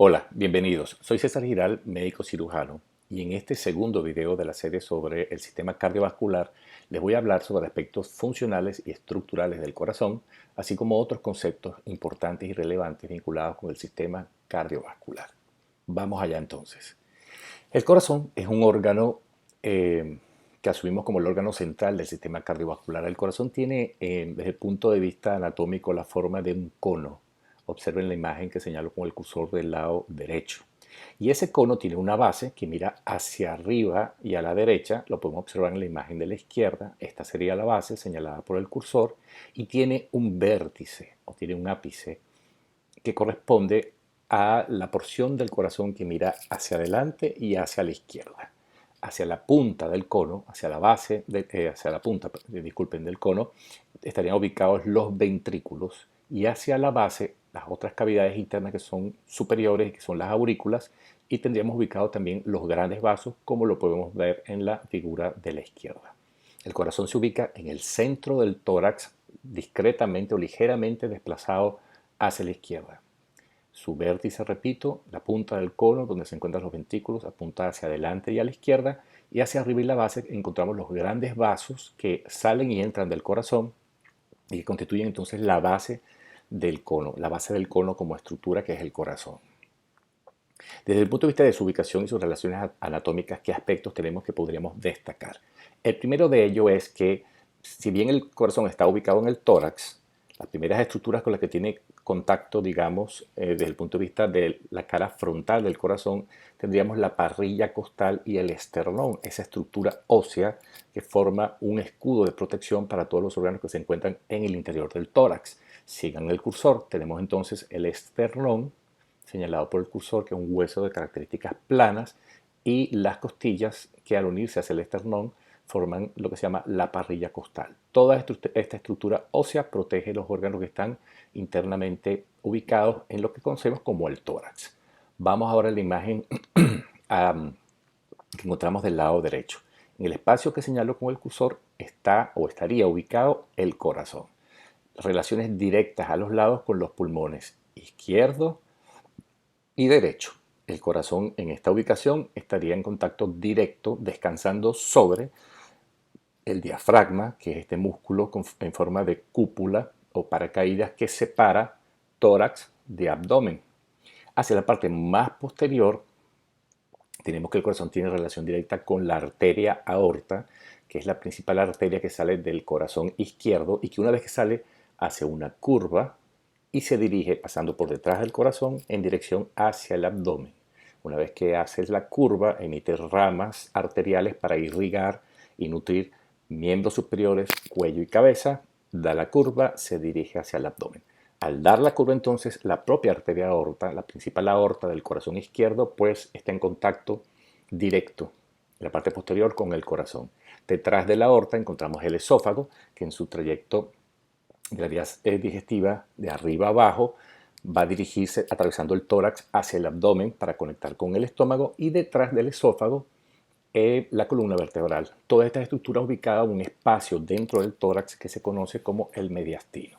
Hola, bienvenidos. Soy César Giral, médico cirujano, y en este segundo video de la serie sobre el sistema cardiovascular les voy a hablar sobre aspectos funcionales y estructurales del corazón, así como otros conceptos importantes y relevantes vinculados con el sistema cardiovascular. Vamos allá entonces. El corazón es un órgano que asumimos como el órgano central del sistema cardiovascular. El corazón tiene, desde el punto de vista anatómico, la forma de un cono. Observen la imagen que señalo con el cursor del lado derecho. Y ese cono tiene una base que mira hacia arriba y a la derecha. Lo podemos observar en la imagen de la izquierda. Esta sería la base señalada por el cursor. Y tiene un vértice o tiene un ápice que corresponde a la porción del corazón que mira hacia adelante y hacia la izquierda. Hacia la punta del cono, hacia la base, hacia la punta, disculpen, del cono, estarían ubicados los ventrículos y hacia la base las otras cavidades internas que son superiores, que son las aurículas, y tendríamos ubicados también los grandes vasos, como lo podemos ver en la figura de la izquierda. El corazón se ubica en el centro del tórax, discretamente o ligeramente desplazado hacia la izquierda. Su vértice, repito, la punta del cono donde se encuentran los ventrículos, apunta hacia adelante y a la izquierda, y hacia arriba y la base encontramos los grandes vasos que salen y entran del corazón y que constituyen entonces la base del cono como estructura que es el corazón. Desde el punto de vista de su ubicación y sus relaciones anatómicas, ¿qué aspectos tenemos que podríamos destacar? El primero de ello es que, si bien el corazón está ubicado en el tórax, las primeras estructuras con las que tiene contacto, digamos, desde el punto de vista de la cara frontal del corazón, tendríamos la parrilla costal y el esternón, esa estructura ósea que forma un escudo de protección para todos los órganos que se encuentran en el interior del tórax. Sigan el cursor, tenemos entonces el esternón, señalado por el cursor, que es un hueso de características planas, y las costillas que al unirse hacia el esternón forman lo que se llama la parrilla costal. Toda esta estructura ósea protege los órganos que están internamente ubicados en lo que conocemos como el tórax. Vamos ahora a la imagen que encontramos del lado derecho. En el espacio que señalo con el cursor está o estaría ubicado el corazón. Relaciones directas a los lados con los pulmones izquierdo y derecho. El corazón en esta ubicación estaría en contacto directo, descansando sobre el diafragma, que es este músculo en forma de cúpula o paracaídas que separa tórax de abdomen. Hacia la parte más posterior tenemos que el corazón tiene relación directa con la arteria aorta, que es la principal arteria que sale del corazón izquierdo y que una vez que sale hace una curva y se dirige pasando por detrás del corazón en dirección hacia el abdomen. Una vez que haces la curva, emite ramas arteriales para irrigar y nutrir miembros superiores, cuello y cabeza, da la curva, se dirige hacia el abdomen. Al dar la curva entonces, la propia arteria aorta, la principal aorta del corazón izquierdo, pues está en contacto directo en la parte posterior con el corazón. Detrás de la aorta encontramos el esófago, que en su trayecto de la vía digestiva de arriba a abajo va a dirigirse atravesando el tórax hacia el abdomen para conectar con el estómago, y detrás del esófago la columna vertebral. Toda esta estructura ubicada en un espacio dentro del tórax que se conoce como el mediastino.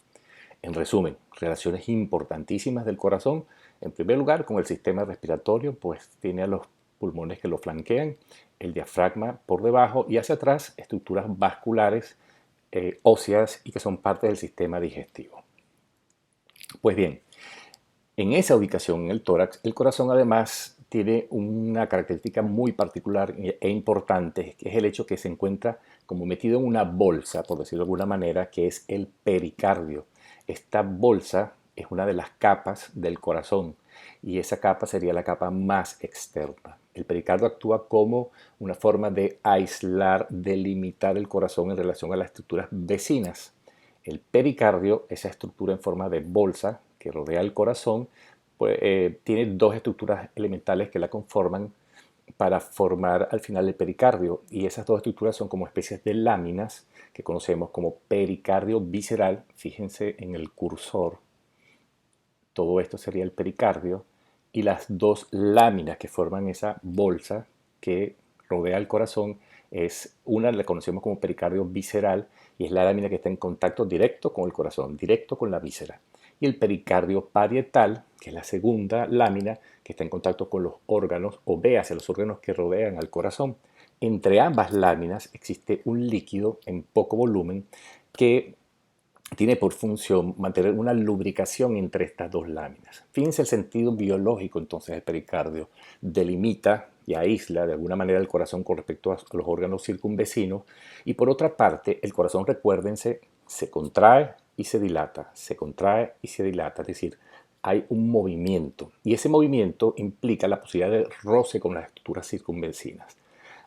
En resumen, relaciones importantísimas del corazón. En primer lugar, con el sistema respiratorio, pues tiene a los pulmones que lo flanquean, el diafragma por debajo y hacia atrás estructuras vasculares, óseas, y que son parte del sistema digestivo. Pues bien, en esa ubicación en el tórax, el corazón además tiene una característica muy particular e importante, que es el hecho que se encuentra como metido en una bolsa, por decirlo de alguna manera, que es el pericardio. Esta bolsa es una de las capas del corazón y esa capa sería la capa más externa. El pericardio actúa como una forma de aislar, delimitar el corazón en relación a las estructuras vecinas. El pericardio, esa estructura en forma de bolsa que rodea el corazón, pues, tiene dos estructuras elementales que la conforman para formar al final el pericardio, y esas dos estructuras son como especies de láminas que conocemos como pericardio visceral. Fíjense en el cursor, todo esto sería el pericardio, y las dos láminas que forman esa bolsa que rodea el corazón Una la conocemos como pericardio visceral y es la lámina que está en contacto directo con el corazón, directo con la víscera. Y el pericardio parietal, que es la segunda lámina que está en contacto con los órganos o ve hacia los órganos que rodean al corazón. Entre ambas láminas existe un líquido en poco volumen que tiene por función mantener una lubricación entre estas dos láminas. Fíjense el sentido biológico entonces del pericardio. Delimita y aísla de alguna manera el corazón con respecto a los órganos circunvecinos y por otra parte el corazón, recuérdense, se contrae y se dilata, se contrae y se dilata, es decir, hay un movimiento y ese movimiento implica la posibilidad de roce con las estructuras circunvecinas.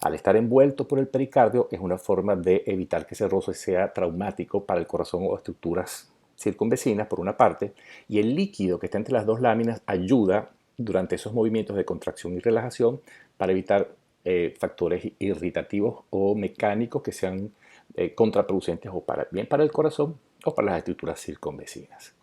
Al estar envuelto por el pericardio es una forma de evitar que ese roce sea traumático para el corazón o estructuras circunvecinas, por una parte, y el líquido que está entre las dos láminas ayuda durante esos movimientos de contracción y relajación para evitar factores irritativos o mecánicos que sean contraproducentes o bien para el corazón o para las estructuras circunvecinas.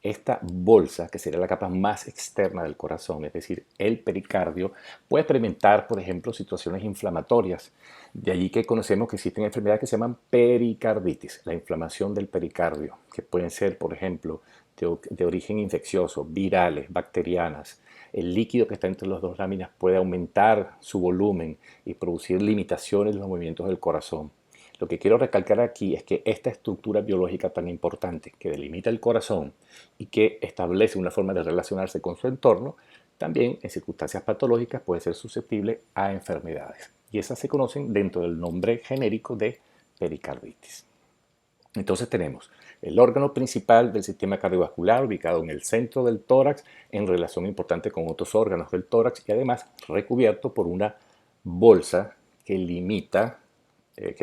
Esta bolsa, que sería la capa más externa del corazón, es decir, el pericardio, puede experimentar, por ejemplo, situaciones inflamatorias. De allí que conocemos que existen enfermedades que se llaman pericarditis, la inflamación del pericardio, que pueden ser, por ejemplo, de origen infeccioso, virales, bacterianas. El líquido que está entre las dos láminas puede aumentar su volumen y producir limitaciones en los movimientos del corazón. Lo que quiero recalcar aquí es que esta estructura biológica tan importante que delimita el corazón y que establece una forma de relacionarse con su entorno, también en circunstancias patológicas puede ser susceptible a enfermedades. Y esas se conocen dentro del nombre genérico de pericarditis. Entonces tenemos el órgano principal del sistema cardiovascular ubicado en el centro del tórax en relación importante con otros órganos del tórax y además recubierto por una bolsa que limita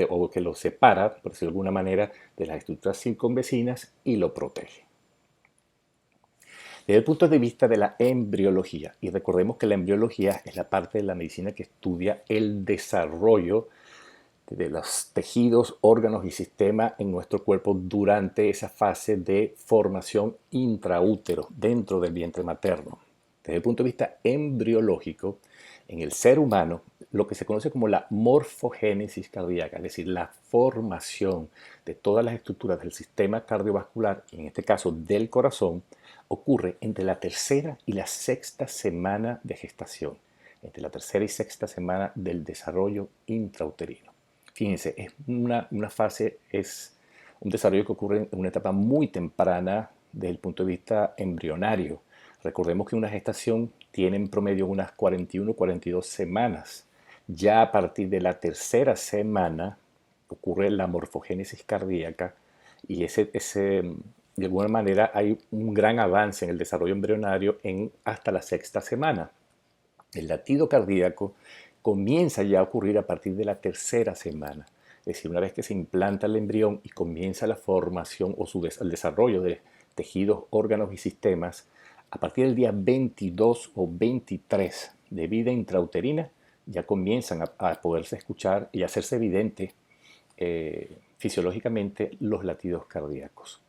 o que lo separa, por decirlo de alguna manera, de las estructuras circunvecinas y lo protege. Desde el punto de vista de la embriología, y recordemos que la embriología es la parte de la medicina que estudia el desarrollo de los tejidos, órganos y sistemas en nuestro cuerpo durante esa fase de formación intraútero, dentro del vientre materno. Desde el punto de vista embriológico, en el ser humano, lo que se conoce como la morfogénesis cardíaca, es decir, la formación de todas las estructuras del sistema cardiovascular, y en este caso del corazón, ocurre entre la tercera y la sexta semana de gestación, entre la tercera y sexta semana del desarrollo intrauterino. Fíjense, es una fase, es un desarrollo que ocurre en una etapa muy temprana desde el punto de vista embrionario. Recordemos que una gestación tiene en promedio unas 41-42 semanas. Ya a partir de la tercera semana ocurre la morfogénesis cardíaca y de alguna manera hay un gran avance en el desarrollo embrionario hasta la sexta semana. El latido cardíaco comienza ya a ocurrir a partir de la tercera semana. Es decir, una vez que se implanta el embrión y comienza la formación o el desarrollo de tejidos, órganos y sistemas, a partir del día 22 o 23 de vida intrauterina, ya comienzan a poderse escuchar y hacerse evidente fisiológicamente los latidos cardíacos.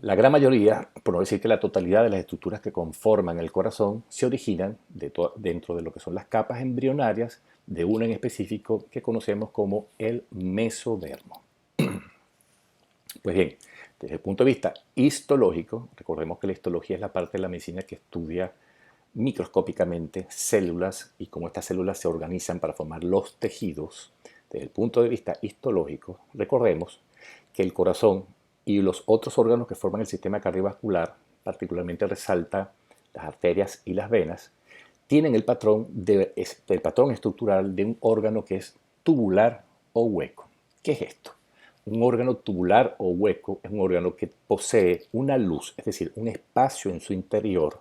La gran mayoría, por no decir que la totalidad de las estructuras que conforman el corazón, se originan dentro de lo que son las capas embrionarias de una en específico que conocemos como el mesodermo. Pues bien, desde el punto de vista histológico, recordemos que la histología es la parte de la medicina que estudia microscópicamente células y cómo estas células se organizan para formar los tejidos. Desde el punto de vista histológico, recordemos que el corazón y los otros órganos que forman el sistema cardiovascular, particularmente resalta las arterias y las venas, tienen el patrón estructural de un órgano que es tubular o hueco. ¿Qué es esto? Un órgano tubular o hueco es un órgano que posee una luz, es decir, un espacio en su interior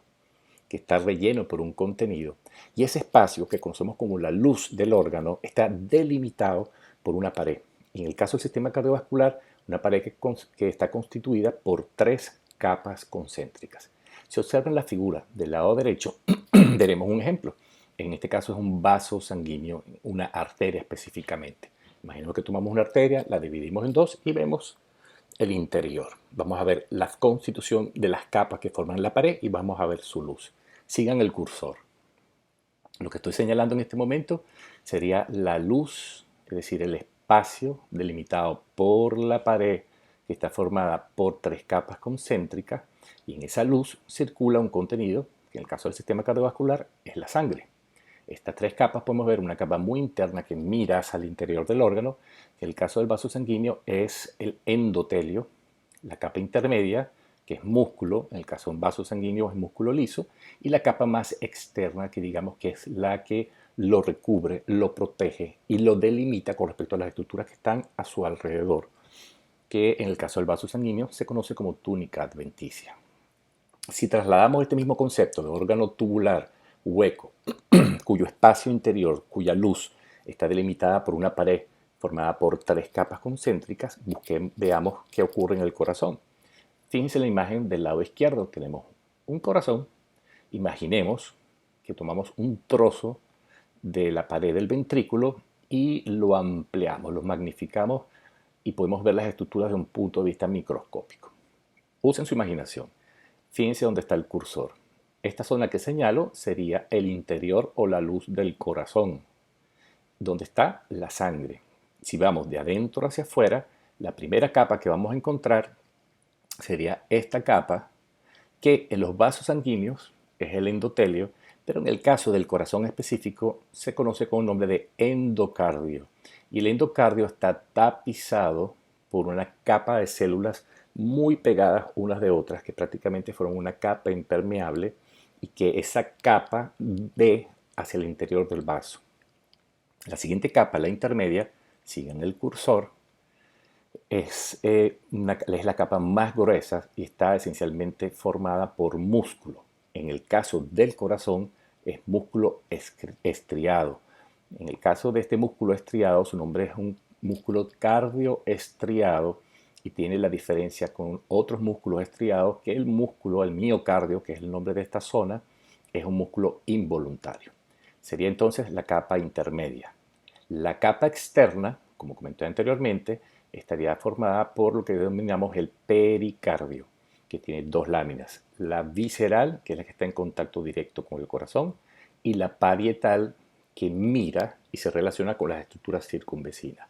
que está relleno por un contenido, y ese espacio que conocemos como la luz del órgano está delimitado por una pared. Y en el caso del sistema cardiovascular, una pared que está constituida por 3 capas concéntricas. Si observan la figura del lado derecho, veremos un ejemplo. En este caso es un vaso sanguíneo, una arteria específicamente. Imaginemos que tomamos una arteria, la dividimos en dos y vemos el interior. Vamos a ver la constitución de las capas que forman la pared y vamos a ver su luz. Sigan el cursor. Lo que estoy señalando en este momento sería la luz es decir, el espacio delimitado por la pared que está formada por tres capas concéntricas, y en esa luz circula un contenido que en el caso del sistema cardiovascular es la sangre. Estas tres capas podemos ver una capa muy interna que mira hacia el interior del órgano, que en el caso del vaso sanguíneo es el endotelio, la capa intermedia, que es músculo, en el caso de un vaso sanguíneo es músculo liso, y la capa más externa, que digamos que es la que lo recubre, lo protege y lo delimita con respecto a las estructuras que están a su alrededor, que en el caso del vaso sanguíneo se conoce como túnica adventicia. Si trasladamos este mismo concepto de órgano tubular hueco, cuyo espacio interior, cuya luz está delimitada por una pared formada por tres capas concéntricas, veamos qué ocurre en el corazón. Fíjense en la imagen del lado izquierdo, tenemos un corazón. Imaginemos que tomamos un trozo de la pared del ventrículo y lo ampliamos, lo magnificamos y podemos ver las estructuras de un punto de vista microscópico. Usen su imaginación. Fíjense dónde está el cursor. Esta zona que señalo sería el interior o la luz del corazón, donde está la sangre. Si vamos de adentro hacia afuera, la primera capa que vamos a encontrar sería esta capa, que en los vasos sanguíneos es el endotelio, pero en el caso del corazón específico se conoce con el nombre de endocardio. Y el endocardio está tapizado por una capa de células muy pegadas unas de otras, que prácticamente fueron una capa impermeable y que esa capa ve hacia el interior del vaso. La siguiente capa, la intermedia, sigue en el cursor, es la capa más gruesa y está esencialmente formada por músculo. En el caso del corazón es músculo estriado. En el caso de este músculo estriado, su nombre es un músculo cardioestriado y tiene la diferencia con otros músculos estriados que el músculo, el miocardio, que es el nombre de esta zona, es un músculo involuntario. Sería entonces la capa intermedia. La capa externa, como comenté anteriormente, estaría formada por lo que denominamos el pericardio, que tiene dos láminas. La visceral, que es la que está en contacto directo con el corazón, y la parietal, que mira y se relaciona con las estructuras circunvecinas.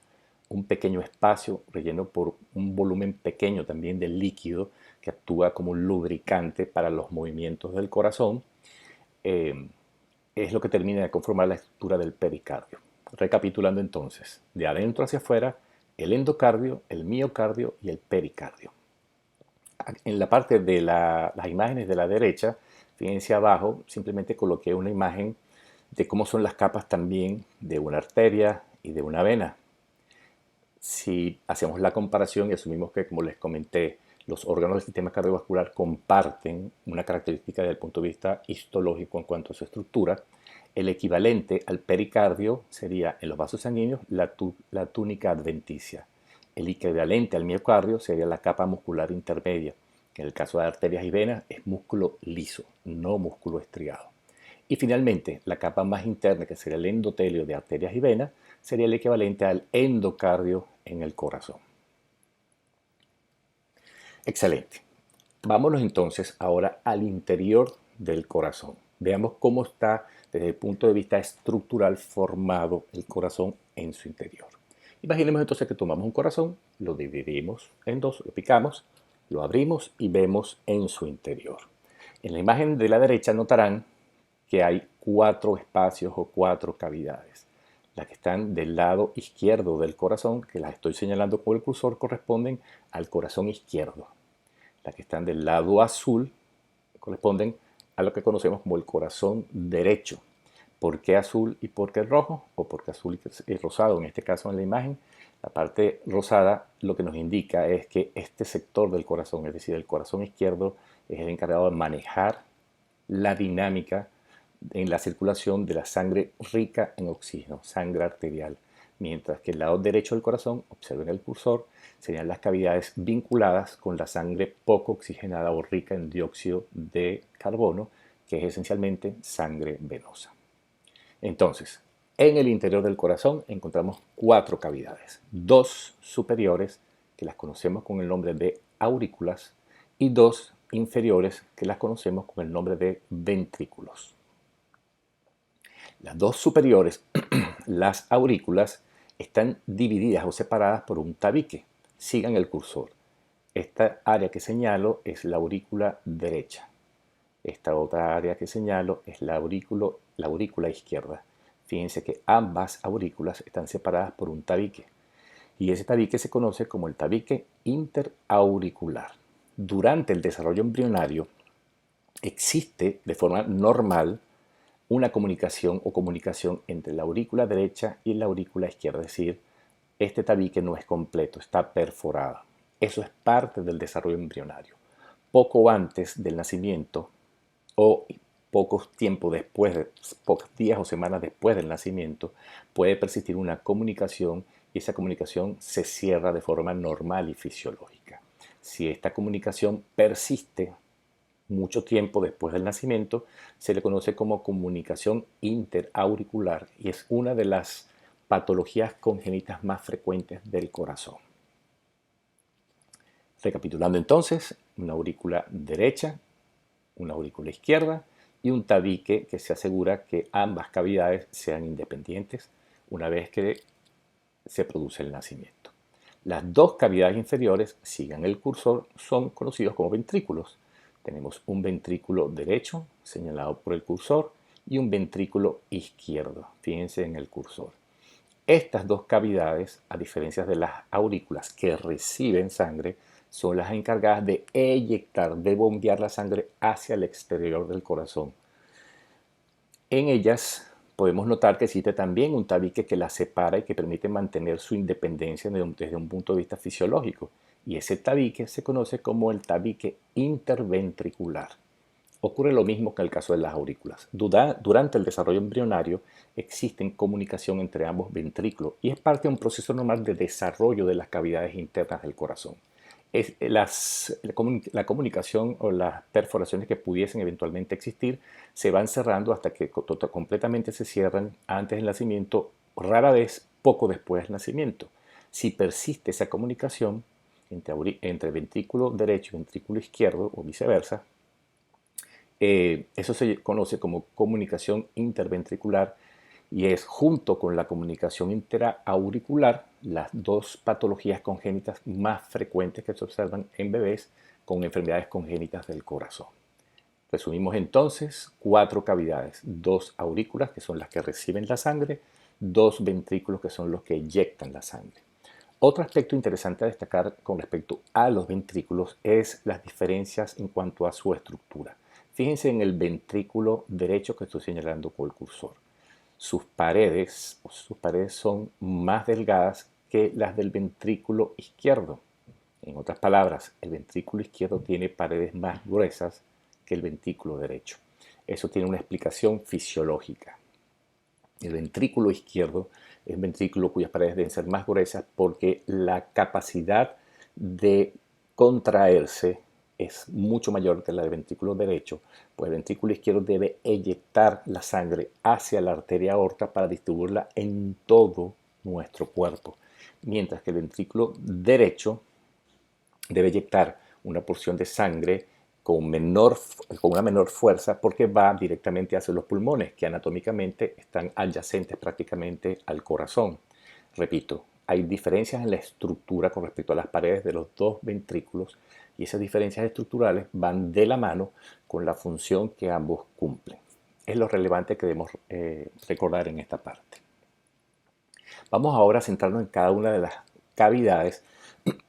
Un pequeño espacio relleno por un volumen pequeño también de líquido que actúa como un lubricante para los movimientos del corazón, es lo que termina de conformar la estructura del pericardio. Recapitulando entonces, de adentro hacia afuera, el endocardio, el miocardio y el pericardio. En la parte de las imágenes de la derecha, fíjense abajo, simplemente coloqué una imagen de cómo son las capas también de una arteria y de una vena. Si hacemos la comparación y asumimos que, como les comenté, los órganos del sistema cardiovascular comparten una característica desde el punto de vista histológico en cuanto a su estructura, el equivalente al pericardio sería en los vasos sanguíneos la túnica adventicia. El equivalente al miocardio sería la capa muscular intermedia, que en el caso de arterias y venas es músculo liso, no músculo estriado. Y finalmente, la capa más interna, que sería el endotelio de arterias y venas, sería el equivalente al endocardio en el corazón. Excelente. Vámonos entonces ahora al interior del corazón. Veamos cómo está desde el punto de vista estructural formado el corazón en su interior. Imaginemos entonces que tomamos un corazón, lo dividimos en dos, lo picamos, lo abrimos y vemos en su interior. En la imagen de la derecha notarán que hay cuatro espacios o cuatro cavidades. Las que están del lado izquierdo del corazón, que las estoy señalando con el cursor, corresponden al corazón izquierdo. Las que están del lado azul corresponden a lo que conocemos como el corazón derecho. ¿Por qué azul y por qué rojo? O por qué azul y rosado. En este caso, en la imagen, la parte rosada lo que nos indica es que este sector del corazón, es decir, el corazón izquierdo, es el encargado de manejar la dinámica en la circulación de la sangre rica en oxígeno, sangre arterial. Mientras que el lado derecho del corazón, observen el cursor, serían las cavidades vinculadas con la sangre poco oxigenada o rica en dióxido de carbono, que es esencialmente sangre venosa. Entonces, en el interior del corazón encontramos cuatro cavidades, dos superiores, que las conocemos con el nombre de aurículas, y dos inferiores, que las conocemos con el nombre de ventrículos. Las dos superiores, las aurículas, están divididas o separadas por un tabique. Sigan el cursor. Esta área que señalo es la aurícula derecha. Esta otra área que señalo es la aurícula izquierda. Fíjense que ambas aurículas están separadas por un tabique. Y ese tabique se conoce como el tabique interauricular. Durante el desarrollo embrionario existe de forma normal una comunicación entre la aurícula derecha y la aurícula izquierda, es decir, este tabique no es completo, está perforado. Eso es parte del desarrollo embrionario. Poco antes del nacimiento o pocos días o semanas después del nacimiento, puede persistir una comunicación y esa comunicación se cierra de forma normal y fisiológica. Si esta comunicación persiste mucho tiempo después del nacimiento, se le conoce como comunicación interauricular y es una de las patologías congénitas más frecuentes del corazón. Recapitulando entonces, una aurícula derecha, una aurícula izquierda y un tabique que se asegura que ambas cavidades sean independientes una vez que se produce el nacimiento. Las dos cavidades inferiores, sigan el cursor, son conocidos como ventrículos. Tenemos un ventrículo derecho, señalado por el cursor, y un ventrículo izquierdo. Fíjense en el cursor. Estas dos cavidades, a diferencia de las aurículas que reciben sangre, son las encargadas de eyectar, de bombear la sangre hacia el exterior del corazón. En ellas podemos notar que existe también un tabique que las separa y que permite mantener su independencia desde un punto de vista fisiológico. Y ese tabique se conoce como el tabique interventricular. Ocurre lo mismo que en el caso de las aurículas. Durante el desarrollo embrionario existe comunicación entre ambos ventrículos y es parte de un proceso normal de desarrollo de las cavidades internas del corazón. La comunicación o las perforaciones que pudiesen eventualmente existir se van cerrando hasta que completamente se cierran antes del nacimiento, rara vez poco después del nacimiento. Si persiste esa comunicación entre ventrículo derecho y ventrículo izquierdo o viceversa, eso se conoce como comunicación interventricular y es junto con la comunicación interauricular las dos patologías congénitas más frecuentes que se observan en bebés con enfermedades congénitas del corazón. Resumimos entonces 4 cavidades, 2 aurículas que son las que reciben la sangre, 2 ventrículos que son los que eyectan la sangre. Otro aspecto interesante a destacar con respecto a los ventrículos es las diferencias en cuanto a su estructura. Fíjense en el ventrículo derecho que estoy señalando con el cursor. Sus paredes son más delgadas que las del ventrículo izquierdo. En otras palabras, el ventrículo izquierdo tiene paredes más gruesas que el ventrículo derecho. Eso tiene una explicación fisiológica. El ventrículo izquierdo es un ventrículo cuyas paredes deben ser más gruesas porque la capacidad de contraerse es mucho mayor que la del ventrículo derecho, pues el ventrículo izquierdo debe eyectar la sangre hacia la arteria aorta para distribuirla en todo nuestro cuerpo, mientras que el ventrículo derecho debe eyectar una porción de sangre con una menor fuerza porque va directamente hacia los pulmones, que anatómicamente están adyacentes prácticamente al corazón. Repito, hay diferencias en la estructura con respecto a las paredes de los dos ventrículos y esas diferencias estructurales van de la mano con la función que ambos cumplen. Es lo relevante que debemos recordar en esta parte. Vamos ahora a centrarnos en cada una de las cavidades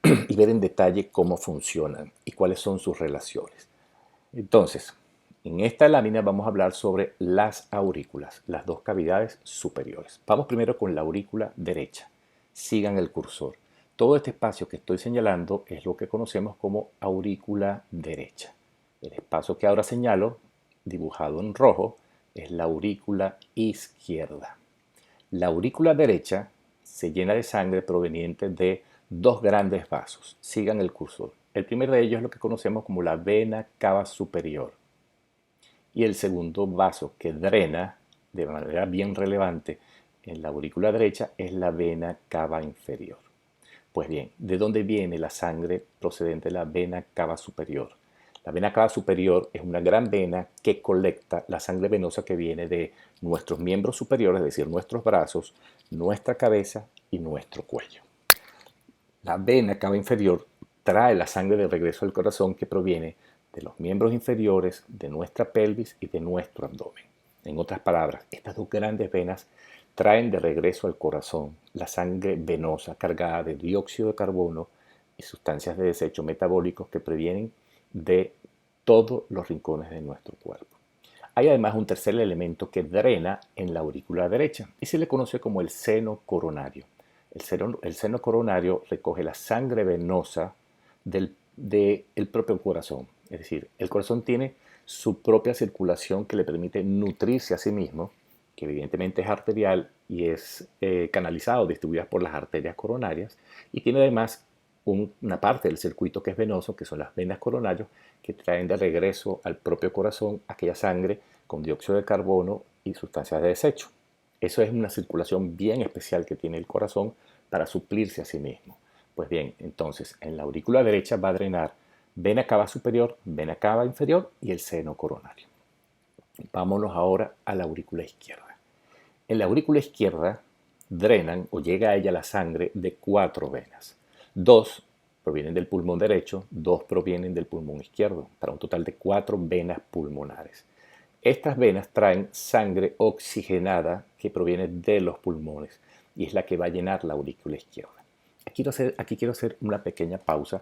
y ver en detalle cómo funcionan y cuáles son sus relaciones. Entonces, en esta lámina vamos a hablar sobre las aurículas, las dos cavidades superiores. Vamos primero con la aurícula derecha. Sigan el cursor. Todo este espacio que estoy señalando es lo que conocemos como aurícula derecha. El espacio que ahora señalo, dibujado en rojo, es la aurícula izquierda. La aurícula derecha se llena de sangre proveniente de dos grandes vasos. Sigan el cursor. El primero de ellos es lo que conocemos como la vena cava superior. Y el segundo vaso que drena de manera bien relevante en la aurícula derecha es la vena cava inferior. Pues bien, ¿de dónde viene la sangre procedente de la vena cava superior? La vena cava superior es una gran vena que colecta la sangre venosa que viene de nuestros miembros superiores, es decir, nuestros brazos, nuestra cabeza y nuestro cuello. La vena cava inferior trae la sangre de regreso al corazón que proviene de los miembros inferiores, de nuestra pelvis y de nuestro abdomen. En otras palabras, estas dos grandes venas traen de regreso al corazón la sangre venosa cargada de dióxido de carbono y sustancias de desecho metabólicos que provienen de todos los rincones de nuestro cuerpo. Hay además un tercer elemento que drena en la aurícula derecha y se le conoce como el seno coronario. El seno coronario recoge la sangre venosa del propio corazón. Es decir, el corazón tiene su propia circulación que le permite nutrirse a sí mismo, que evidentemente es arterial y es canalizado, distribuida por las arterias coronarias, y tiene además una parte del circuito que es venoso, que son las venas coronarias, que traen de regreso al propio corazón aquella sangre con dióxido de carbono y sustancias de desecho. Eso es una circulación bien especial que tiene el corazón para suplirse a sí mismo. Pues bien, entonces en la aurícula derecha va a drenar vena cava superior, vena cava inferior y el seno coronario. Vámonos ahora a la aurícula izquierda. En la aurícula izquierda drenan o llega a ella la sangre de 4 venas. 2 provienen del pulmón derecho, 2 provienen del pulmón izquierdo, para un total de 4 venas pulmonares. Estas venas traen sangre oxigenada que proviene de los pulmones y es la que va a llenar la aurícula izquierda. Aquí quiero hacer una pequeña pausa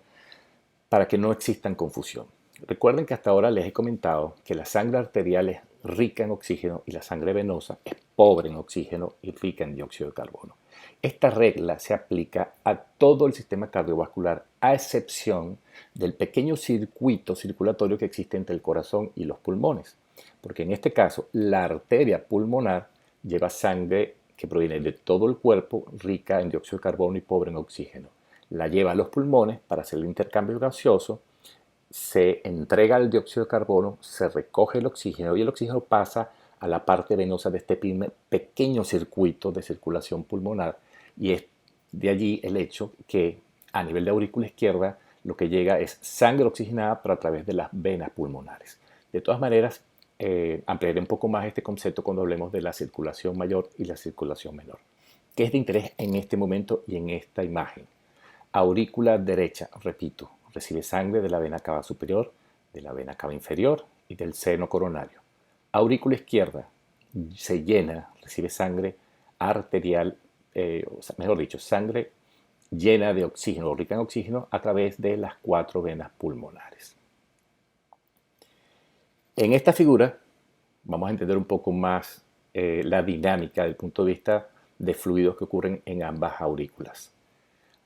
para que no existan confusión. Recuerden que hasta ahora les he comentado que la sangre arterial es rica en oxígeno y la sangre venosa es pobre en oxígeno y rica en dióxido de carbono. Esta regla se aplica a todo el sistema cardiovascular, a excepción del pequeño circuito circulatorio que existe entre el corazón y los pulmones, porque en este caso la arteria pulmonar lleva sangre que proviene de todo el cuerpo, rica en dióxido de carbono y pobre en oxígeno. La lleva a los pulmones para hacer el intercambio gaseoso, se entrega el dióxido de carbono, se recoge el oxígeno y el oxígeno pasa a la parte venosa de este pequeño circuito de circulación pulmonar, y es de allí el hecho que a nivel de aurícula izquierda lo que llega es sangre oxigenada pero a través de las venas pulmonares. De todas maneras, ampliaré un poco más este concepto cuando hablemos de la circulación mayor y la circulación menor, que es de interés en este momento y en esta imagen. Aurícula derecha, repito, recibe sangre de la vena cava superior, de la vena cava inferior y del seno coronario. Aurícula izquierda se llena, recibe sangre arterial, mejor dicho, sangre llena de oxígeno, rica en oxígeno, a través de las 4 venas pulmonares. En esta figura vamos a entender un poco más la dinámica desde el punto de vista de fluidos que ocurren en ambas aurículas.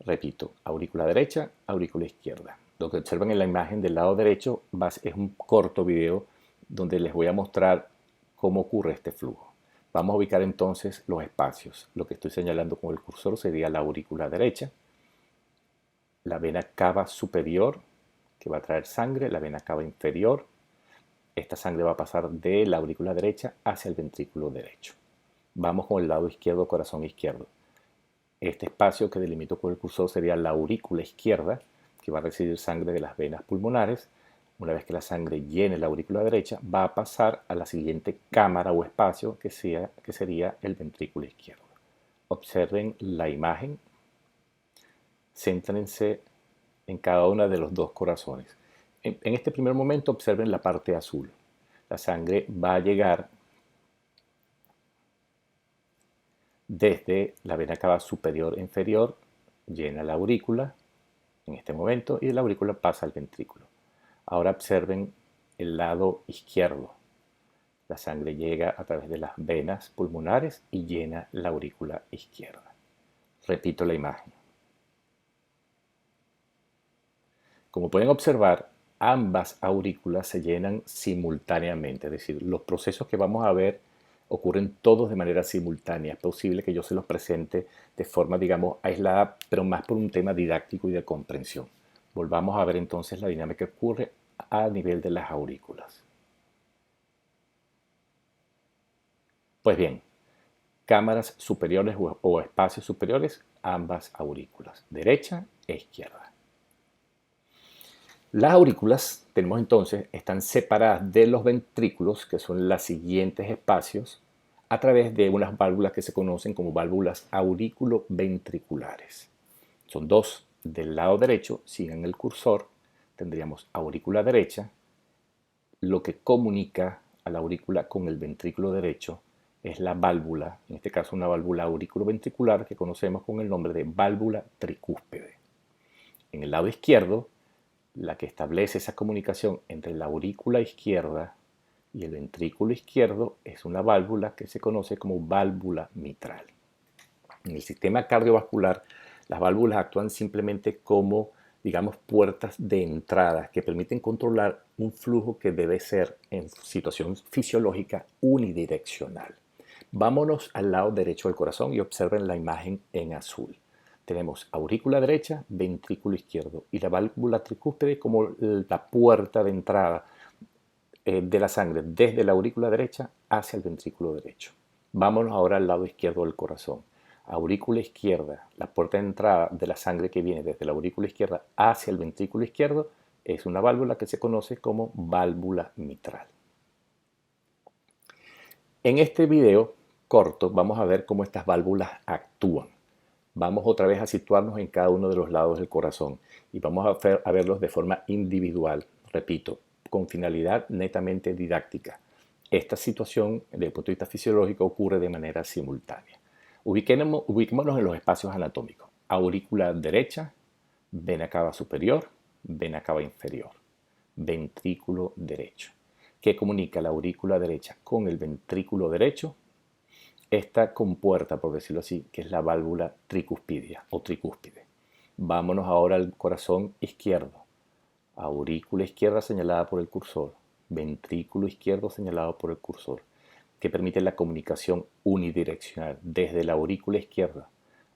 Repito, aurícula derecha, aurícula izquierda. Lo que observan en la imagen del lado derecho es un corto video donde les voy a mostrar cómo ocurre este flujo. Vamos a ubicar entonces los espacios. Lo que estoy señalando con el cursor sería la aurícula derecha, la vena cava superior, que va a traer sangre, la vena cava inferior. Esta sangre va a pasar de la aurícula derecha hacia el ventrículo derecho. Vamos con el lado izquierdo, corazón izquierdo. Este espacio que delimito con el cursor sería la aurícula izquierda, que va a recibir sangre de las venas pulmonares. Una vez que la sangre llene la aurícula derecha, va a pasar a la siguiente cámara o espacio que sería el ventrículo izquierdo. Observen la imagen, céntrense en cada uno de los dos corazones. En este primer momento observen la parte azul. La sangre va a llegar desde la vena cava superior e inferior, llena la aurícula en este momento y de la aurícula pasa al ventrículo. Ahora observen el lado izquierdo. La sangre llega a través de las venas pulmonares y llena la aurícula izquierda. Repito la imagen. Como pueden observar, ambas aurículas se llenan simultáneamente, es decir, los procesos que vamos a ver ocurren todos de manera simultánea. Es posible que yo se los presente de forma, digamos, aislada, pero más por un tema didáctico y de comprensión. Volvamos a ver entonces la dinámica que ocurre a nivel de las aurículas. Pues bien, cámaras superiores o espacios superiores, ambas aurículas, derecha e izquierda. Las aurículas, tenemos entonces, están separadas de los ventrículos, que son los siguientes espacios, a través de unas válvulas que se conocen como válvulas aurículo-ventriculares. Son dos del lado derecho, sigan el cursor, tendríamos aurícula derecha, lo que comunica a la aurícula con el ventrículo derecho es la válvula, en este caso una válvula aurículo-ventricular que conocemos con el nombre de válvula tricúspide. En el lado izquierdo, la que establece esa comunicación entre la aurícula izquierda y el ventrículo izquierdo es una válvula que se conoce como válvula mitral. En el sistema cardiovascular, las válvulas actúan simplemente como, digamos, puertas de entrada que permiten controlar un flujo que debe ser, en situación fisiológica, unidireccional. Vámonos al lado derecho del corazón y observen la imagen en azul. Tenemos aurícula derecha, ventrículo izquierdo y la válvula tricúspide como la puerta de entrada de la sangre desde la aurícula derecha hacia el ventrículo derecho. Vámonos ahora al lado izquierdo del corazón. Aurícula izquierda, la puerta de entrada de la sangre que viene desde la aurícula izquierda hacia el ventrículo izquierdo, es una válvula que se conoce como válvula mitral. En este video corto vamos a ver cómo estas válvulas actúan. Vamos otra vez a situarnos en cada uno de los lados del corazón y vamos a verlos de forma individual, repito, con finalidad netamente didáctica. Esta situación, desde el punto de vista fisiológico, ocurre de manera simultánea. Ubiquémonos en los espacios anatómicos. Aurícula derecha, vena cava superior, vena cava inferior, ventrículo derecho. ¿Qué comunica la aurícula derecha con el ventrículo derecho? Esta compuerta, por decirlo así, que es la válvula tricuspidia o tricúspide. Vámonos ahora al corazón izquierdo. Aurícula izquierda señalada por el cursor, ventrículo izquierdo señalado por el cursor, que permite la comunicación unidireccional desde la aurícula izquierda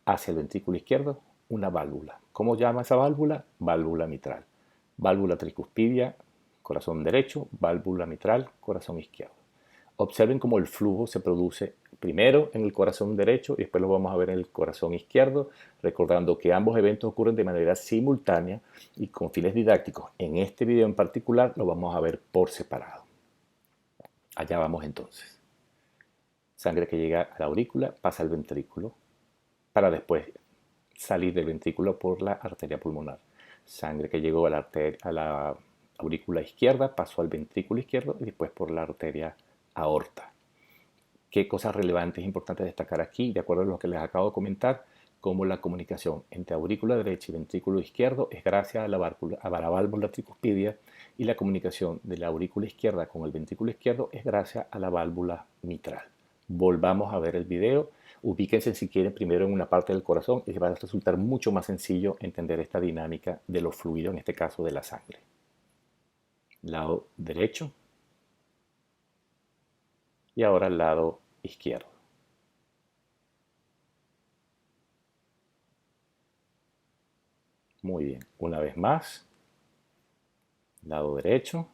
hacia el ventrículo izquierdo, una válvula. ¿Cómo llama esa válvula? Válvula mitral. Válvula tricuspidia, corazón derecho, válvula mitral, corazón izquierdo. Observen cómo el flujo se produce primero en el corazón derecho y después lo vamos a ver en el corazón izquierdo, recordando que ambos eventos ocurren de manera simultánea y con fines didácticos. En este video en particular lo vamos a ver por separado. Allá vamos entonces. Sangre que llega a la aurícula pasa al ventrículo para después salir del ventrículo por la arteria pulmonar. Sangre que llegó a la aurícula izquierda pasó al ventrículo izquierdo y después por la arteria aorta. ¿Qué cosas relevantes e importantes destacar aquí? De acuerdo a lo que les acabo de comentar, como la comunicación entre aurícula derecha y ventrículo izquierdo es gracias a la válvula tricuspidia y la comunicación de la aurícula izquierda con el ventrículo izquierdo es gracias a la válvula mitral. Volvamos a ver el video. Ubíquense si quieren primero en una parte del corazón y va a resultar mucho más sencillo entender esta dinámica de los fluidos, en este caso de la sangre. Lado derecho y ahora al lado izquierdo. Muy bien, una vez más, lado derecho,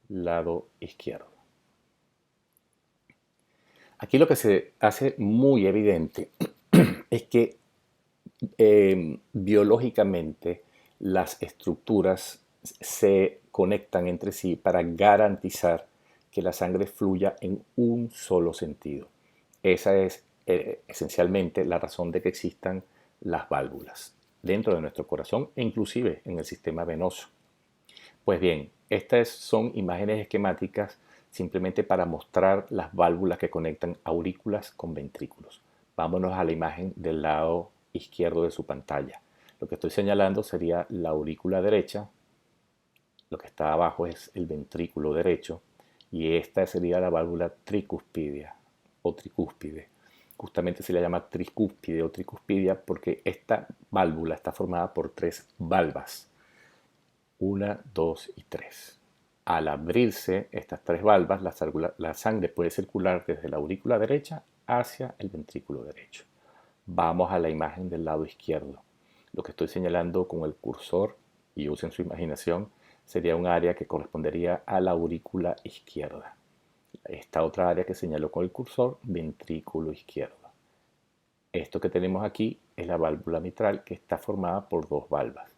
lado izquierdo. Aquí lo que se hace muy evidente es que biológicamente las estructuras se conectan entre sí para garantizar que la sangre fluya en un solo sentido. Esa es esencialmente la razón de que existan las válvulas dentro de nuestro corazón e inclusive en el sistema venoso. Pues bien, estas son imágenes esquemáticas simplemente para mostrar las válvulas que conectan aurículas con ventrículos. Vámonos a la imagen del lado izquierdo de su pantalla. Lo que estoy señalando sería la aurícula derecha, lo que está abajo es el ventrículo derecho y esta sería la válvula tricuspidia o tricúspide. Justamente se le llama tricúspide o tricuspidia porque esta válvula está formada por tres valvas. 1, 2 y 3. Al abrirse estas tres valvas, la sangre puede circular desde la aurícula derecha hacia el ventrículo derecho. Vamos a la imagen del lado izquierdo. Lo que estoy señalando con el cursor, y usen su imaginación, sería un área que correspondería a la aurícula izquierda. Esta otra área que señaló con el cursor, ventrículo izquierdo. Esto que tenemos aquí es la válvula mitral que está formada por dos valvas.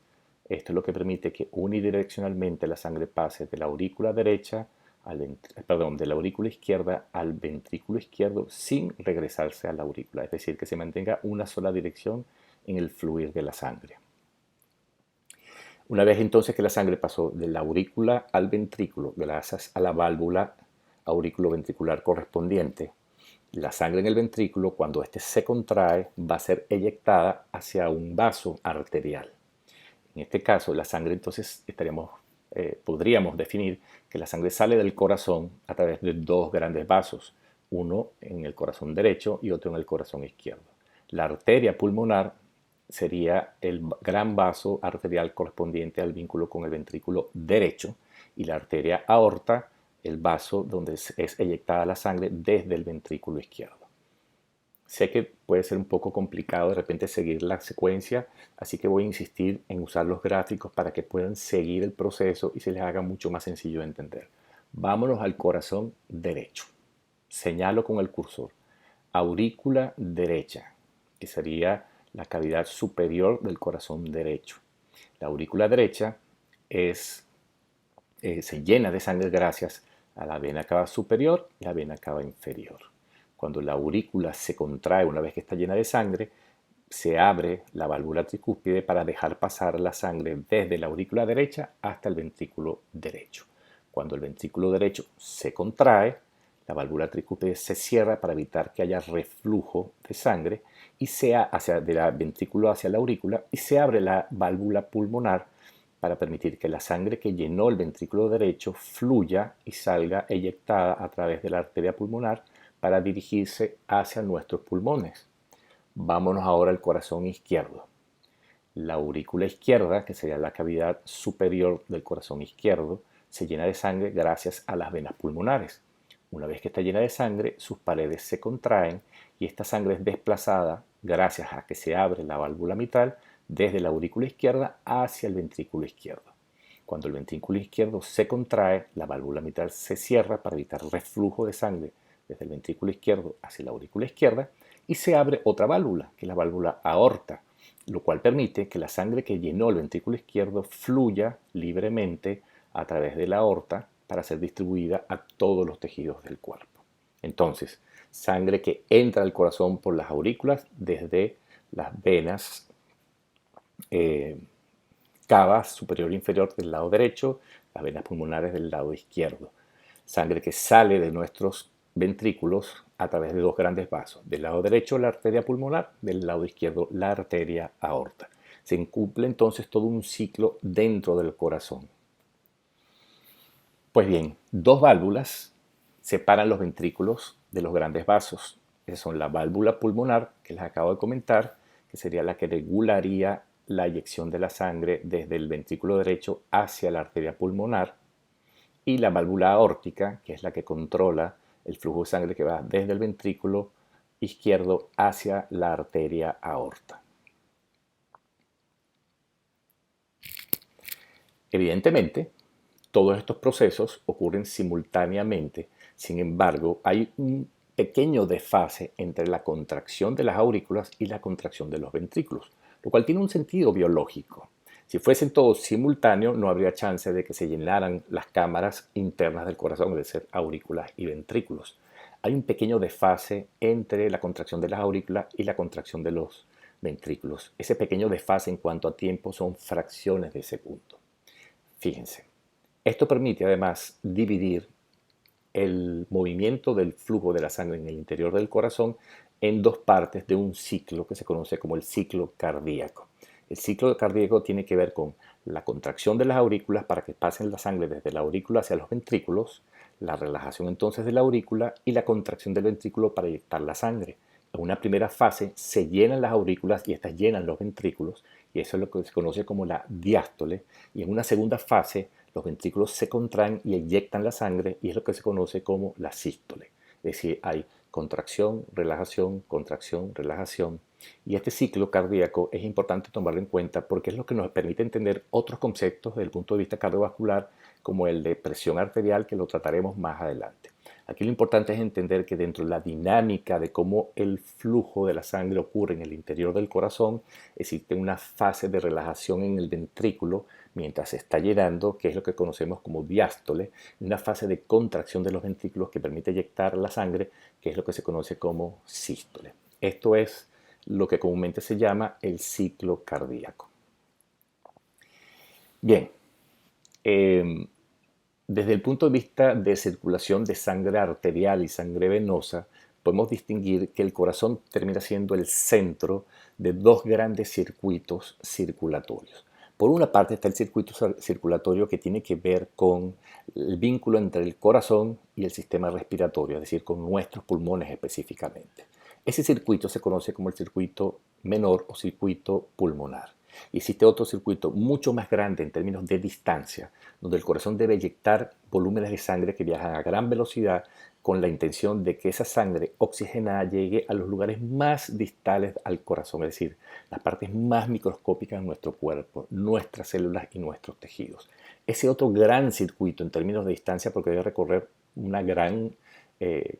Esto es lo que permite que unidireccionalmente la sangre pase de la aurícula derecha de la aurícula izquierda al ventrículo izquierdo sin regresarse a la aurícula, es decir, que se mantenga una sola dirección en el fluir de la sangre. Una vez entonces que la sangre pasó de la aurícula al ventrículo, gracias a la válvula auriculoventricular correspondiente, la sangre en el ventrículo, cuando éste se contrae, va a ser eyectada hacia un vaso arterial. En este caso, la sangre entonces podríamos definir que la sangre sale del corazón a través de dos grandes vasos, uno en el corazón derecho y otro en el corazón izquierdo. La arteria pulmonar sería el gran vaso arterial correspondiente al vínculo con el ventrículo derecho y la arteria aorta el vaso donde es eyectada la sangre desde el ventrículo izquierdo. Sé que puede ser un poco complicado de repente seguir la secuencia, así que voy a insistir en usar los gráficos para que puedan seguir el proceso y se les haga mucho más sencillo de entender. Vámonos al corazón derecho. Señalo con el cursor. Aurícula derecha, que sería la cavidad superior del corazón derecho. La aurícula derecha se llena de sangre gracias a la vena cava superior y la vena cava inferior. Cuando la aurícula se contrae una vez que está llena de sangre, se abre la válvula tricúspide para dejar pasar la sangre desde la aurícula derecha hasta el ventrículo derecho. Cuando el ventrículo derecho se contrae, la válvula tricúspide se cierra para evitar que haya reflujo de sangre y sea del ventrículo hacia la aurícula y se abre la válvula pulmonar para permitir que la sangre que llenó el ventrículo derecho fluya y salga eyectada a través de la arteria pulmonar para dirigirse hacia nuestros pulmones. Vámonos ahora al corazón izquierdo. La aurícula izquierda, que sería la cavidad superior del corazón izquierdo, se llena de sangre gracias a las venas pulmonares. Una vez que está llena de sangre, sus paredes se contraen y esta sangre es desplazada gracias a que se abre la válvula mitral desde la aurícula izquierda hacia el ventrículo izquierdo. Cuando el ventrículo izquierdo se contrae, la válvula mitral se cierra para evitar reflujo de sangre desde el ventrículo izquierdo hacia la aurícula izquierda y se abre otra válvula, que es la válvula aorta, lo cual permite que la sangre que llenó el ventrículo izquierdo fluya libremente a través de la aorta para ser distribuida a todos los tejidos del cuerpo. Entonces, sangre que entra al corazón por las aurículas desde las venas cava superior e inferior del lado derecho, las venas pulmonares del lado izquierdo. Sangre que sale de nuestros ventrículos a través de dos grandes vasos. Del lado derecho la arteria pulmonar, del lado izquierdo la arteria aorta. Se cumple entonces todo un ciclo dentro del corazón. Pues bien, dos válvulas separan los ventrículos de los grandes vasos. Esas son la válvula pulmonar, que les acabo de comentar, que sería la que regularía la eyección de la sangre desde el ventrículo derecho hacia la arteria pulmonar, y la válvula aórtica, que es la que controla el flujo de sangre que va desde el ventrículo izquierdo hacia la arteria aorta. Evidentemente, todos estos procesos ocurren simultáneamente, sin embargo, hay un pequeño desfase entre la contracción de las aurículas y la contracción de los ventrículos, lo cual tiene un sentido biológico. Si fuesen todos simultáneos, no habría chance de que se llenaran las cámaras internas del corazón, es decir, aurículas y ventrículos. Hay un pequeño desfase entre la contracción de las aurículas y la contracción de los ventrículos. Ese pequeño desfase en cuanto a tiempo son fracciones de segundo. Fíjense, esto permite además dividir el movimiento del flujo de la sangre en el interior del corazón en dos partes de un ciclo que se conoce como el ciclo cardíaco. El ciclo cardíaco tiene que ver con la contracción de las aurículas para que pasen la sangre desde la aurícula hacia los ventrículos, la relajación entonces de la aurícula y la contracción del ventrículo para eyectar la sangre. En una primera fase se llenan las aurículas y estas llenan los ventrículos, y eso es lo que se conoce como la diástole, y en una segunda fase los ventrículos se contraen y eyectan la sangre, y es lo que se conoce como la sístole. Es decir, hay contracción, relajación, contracción, relajación. Y este ciclo cardíaco es importante tomarlo en cuenta porque es lo que nos permite entender otros conceptos desde el punto de vista cardiovascular, como el de presión arterial, que lo trataremos más adelante. Aquí lo importante es entender que dentro de la dinámica de cómo el flujo de la sangre ocurre en el interior del corazón, existe una fase de relajación en el ventrículo mientras se está llenando, que es lo que conocemos como diástole, y una fase de contracción de los ventrículos que permite eyectar la sangre, que es lo que se conoce como sístole. Esto es lo que comúnmente se llama el ciclo cardíaco. Bien, eh, desde el punto de vista de circulación de sangre arterial y sangre venosa, podemos distinguir que el corazón termina siendo el centro de dos grandes circuitos circulatorios. Por una parte está el circuito circulatorio que tiene que ver con el vínculo entre el corazón y el sistema respiratorio, es decir, con nuestros pulmones específicamente. Ese circuito se conoce como el circuito menor o circuito pulmonar. Y existe otro circuito mucho más grande en términos de distancia, donde el corazón debe inyectar volúmenes de sangre que viajan a gran velocidad con la intención de que esa sangre oxigenada llegue a los lugares más distales al corazón, es decir, las partes más microscópicas de nuestro cuerpo, nuestras células y nuestros tejidos. Ese otro gran circuito en términos de distancia, porque debe recorrer una gran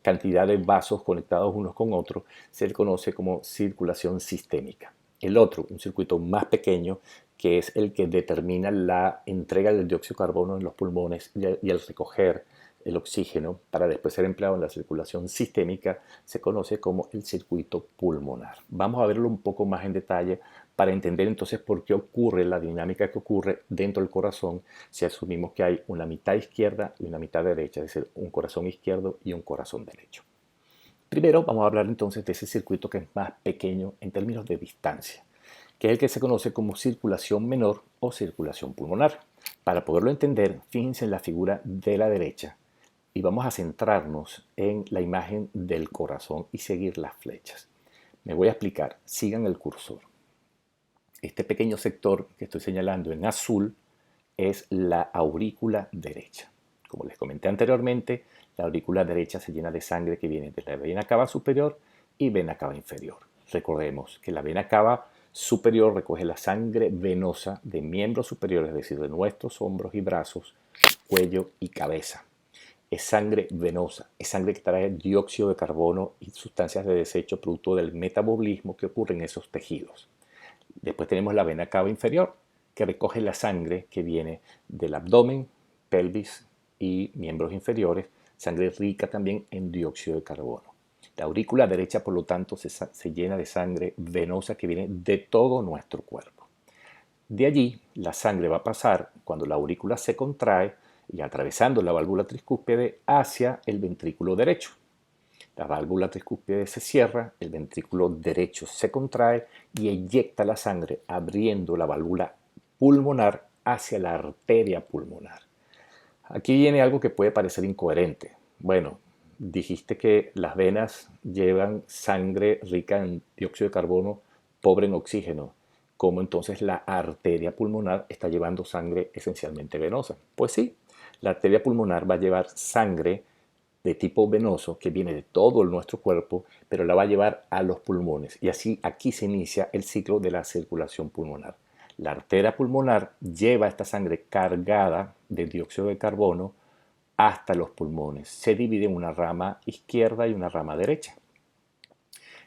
cantidad de vasos conectados unos con otros, se le conoce como circulación sistémica. El otro, un circuito más pequeño, que es el que determina la entrega del dióxido de carbono en los pulmones y el recoger el oxígeno para después ser empleado en la circulación sistémica, se conoce como el circuito pulmonar. Vamos a verlo un poco más en detalle para entender entonces por qué ocurre la dinámica que ocurre dentro del corazón si asumimos que hay una mitad izquierda y una mitad derecha, es decir, un corazón izquierdo y un corazón derecho. Primero vamos a hablar entonces de ese circuito que es más pequeño en términos de distancia, que es el que se conoce como circulación menor o circulación pulmonar. Para poderlo entender, fíjense en la figura de la derecha y vamos a centrarnos en la imagen del corazón y seguir las flechas. Me voy a explicar, sigan el cursor. Este pequeño sector que estoy señalando en azul es la aurícula derecha. Como les comenté anteriormente, la aurícula derecha se llena de sangre que viene de la vena cava superior y vena cava inferior. Recordemos que la vena cava superior recoge la sangre venosa de miembros superiores, es decir, de nuestros hombros y brazos, cuello y cabeza. Es sangre venosa, es sangre que trae dióxido de carbono y sustancias de desecho producto del metabolismo que ocurre en esos tejidos. Después tenemos la vena cava inferior, que recoge la sangre que viene del abdomen, pelvis y miembros inferiores, sangre rica también en dióxido de carbono. La aurícula derecha, por lo tanto, se llena de sangre venosa que viene de todo nuestro cuerpo. De allí, la sangre va a pasar, cuando la aurícula se contrae y atravesando la válvula tricúspide, hacia el ventrículo derecho. La válvula tricúspide se cierra, el ventrículo derecho se contrae y eyecta la sangre abriendo la válvula pulmonar hacia la arteria pulmonar. Aquí viene algo que puede parecer incoherente. Bueno, dijiste que las venas llevan sangre rica en dióxido de carbono, pobre en oxígeno. ¿Cómo entonces la arteria pulmonar está llevando sangre esencialmente venosa? Pues sí, la arteria pulmonar va a llevar sangre de tipo venoso que viene de todo nuestro cuerpo, pero la va a llevar a los pulmones. Y así aquí se inicia el ciclo de la circulación pulmonar. La arteria pulmonar lleva esta sangre cargada de dióxido de carbono hasta los pulmones. Se divide en una rama izquierda y una rama derecha.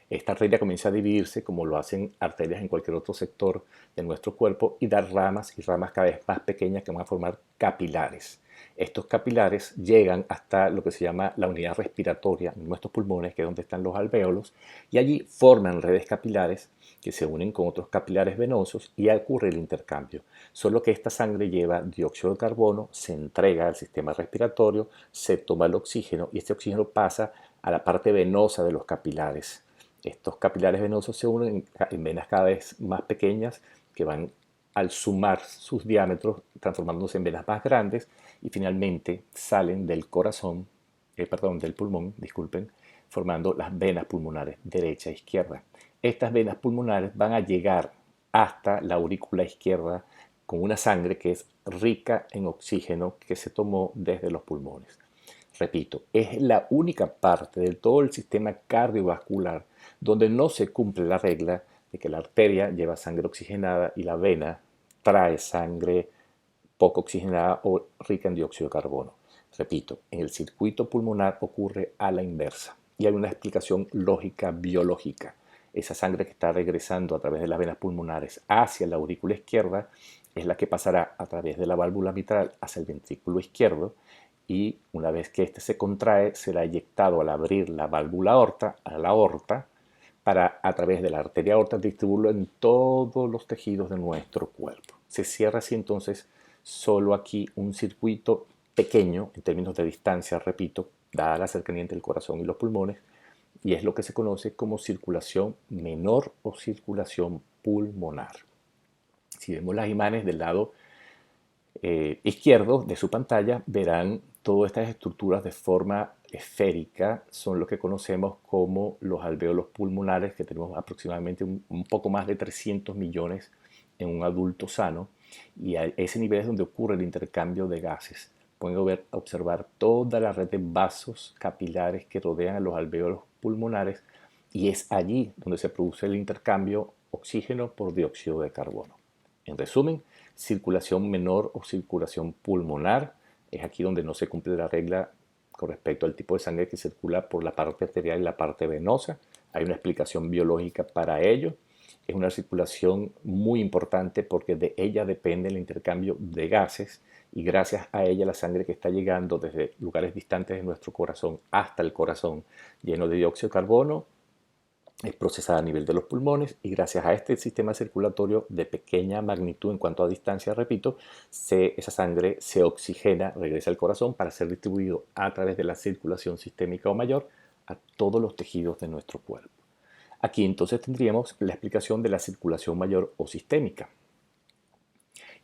Esta arteria comienza a dividirse como lo hacen arterias en cualquier otro sector de nuestro cuerpo y dar ramas y ramas cada vez más pequeñas que van a formar capilares. Estos capilares llegan hasta lo que se llama la unidad respiratoria en nuestros pulmones, que es donde están los alvéolos, y allí forman redes capilares que se unen con otros capilares venosos y ocurre el intercambio. Solo que esta sangre lleva dióxido de carbono, se entrega al sistema respiratorio, se toma el oxígeno y este oxígeno pasa a la parte venosa de los capilares. Estos capilares venosos se unen en venas cada vez más pequeñas que van al sumar sus diámetros transformándose en venas más grandes y finalmente salen del corazón, del pulmón, disculpen, formando las venas pulmonares derecha e izquierda. Estas venas pulmonares van a llegar hasta la aurícula izquierda con una sangre que es rica en oxígeno que se tomó desde los pulmones. Repito, es la única parte de todo el sistema cardiovascular donde no se cumple la regla de que la arteria lleva sangre oxigenada y la vena trae sangre poco oxigenada o rica en dióxido de carbono. Repito, en el circuito pulmonar ocurre a la inversa y hay una explicación lógica biológica. Esa sangre que está regresando a través de las venas pulmonares hacia la aurícula izquierda es la que pasará a través de la válvula mitral hacia el ventrículo izquierdo y una vez que éste se contrae será eyectado al abrir la válvula aorta a la aorta para a través de la arteria aorta distribuirlo en todos los tejidos de nuestro cuerpo. Se cierra así entonces solo aquí un circuito pequeño en términos de distancia, repito, dada la cercanía entre el corazón y los pulmones, y es lo que se conoce como circulación menor o circulación pulmonar. Si vemos las imágenes del lado izquierdo de su pantalla, verán todas estas estructuras de forma esférica, son lo que conocemos como los alvéolos pulmonares, que tenemos aproximadamente un poco más de 300 millones en un adulto sano, y a ese nivel es donde ocurre el intercambio de gases. Pueden observar toda la red de vasos capilares que rodean a los alvéolos pulmonares y es allí donde se produce el intercambio oxígeno por dióxido de carbono. En resumen, circulación menor o circulación pulmonar es aquí donde no se cumple la regla con respecto al tipo de sangre que circula por la parte arterial y la parte venosa. Hay una explicación biológica para ello. Es una circulación muy importante porque de ella depende el intercambio de gases y gracias a ella la sangre que está llegando desde lugares distantes de nuestro corazón hasta el corazón lleno de dióxido de carbono es procesada a nivel de los pulmones y gracias a este sistema circulatorio de pequeña magnitud en cuanto a distancia, repito, esa sangre se oxigena, regresa al corazón para ser distribuido a través de la circulación sistémica o mayor a todos los tejidos de nuestro cuerpo. Aquí entonces tendríamos la explicación de la circulación mayor o sistémica.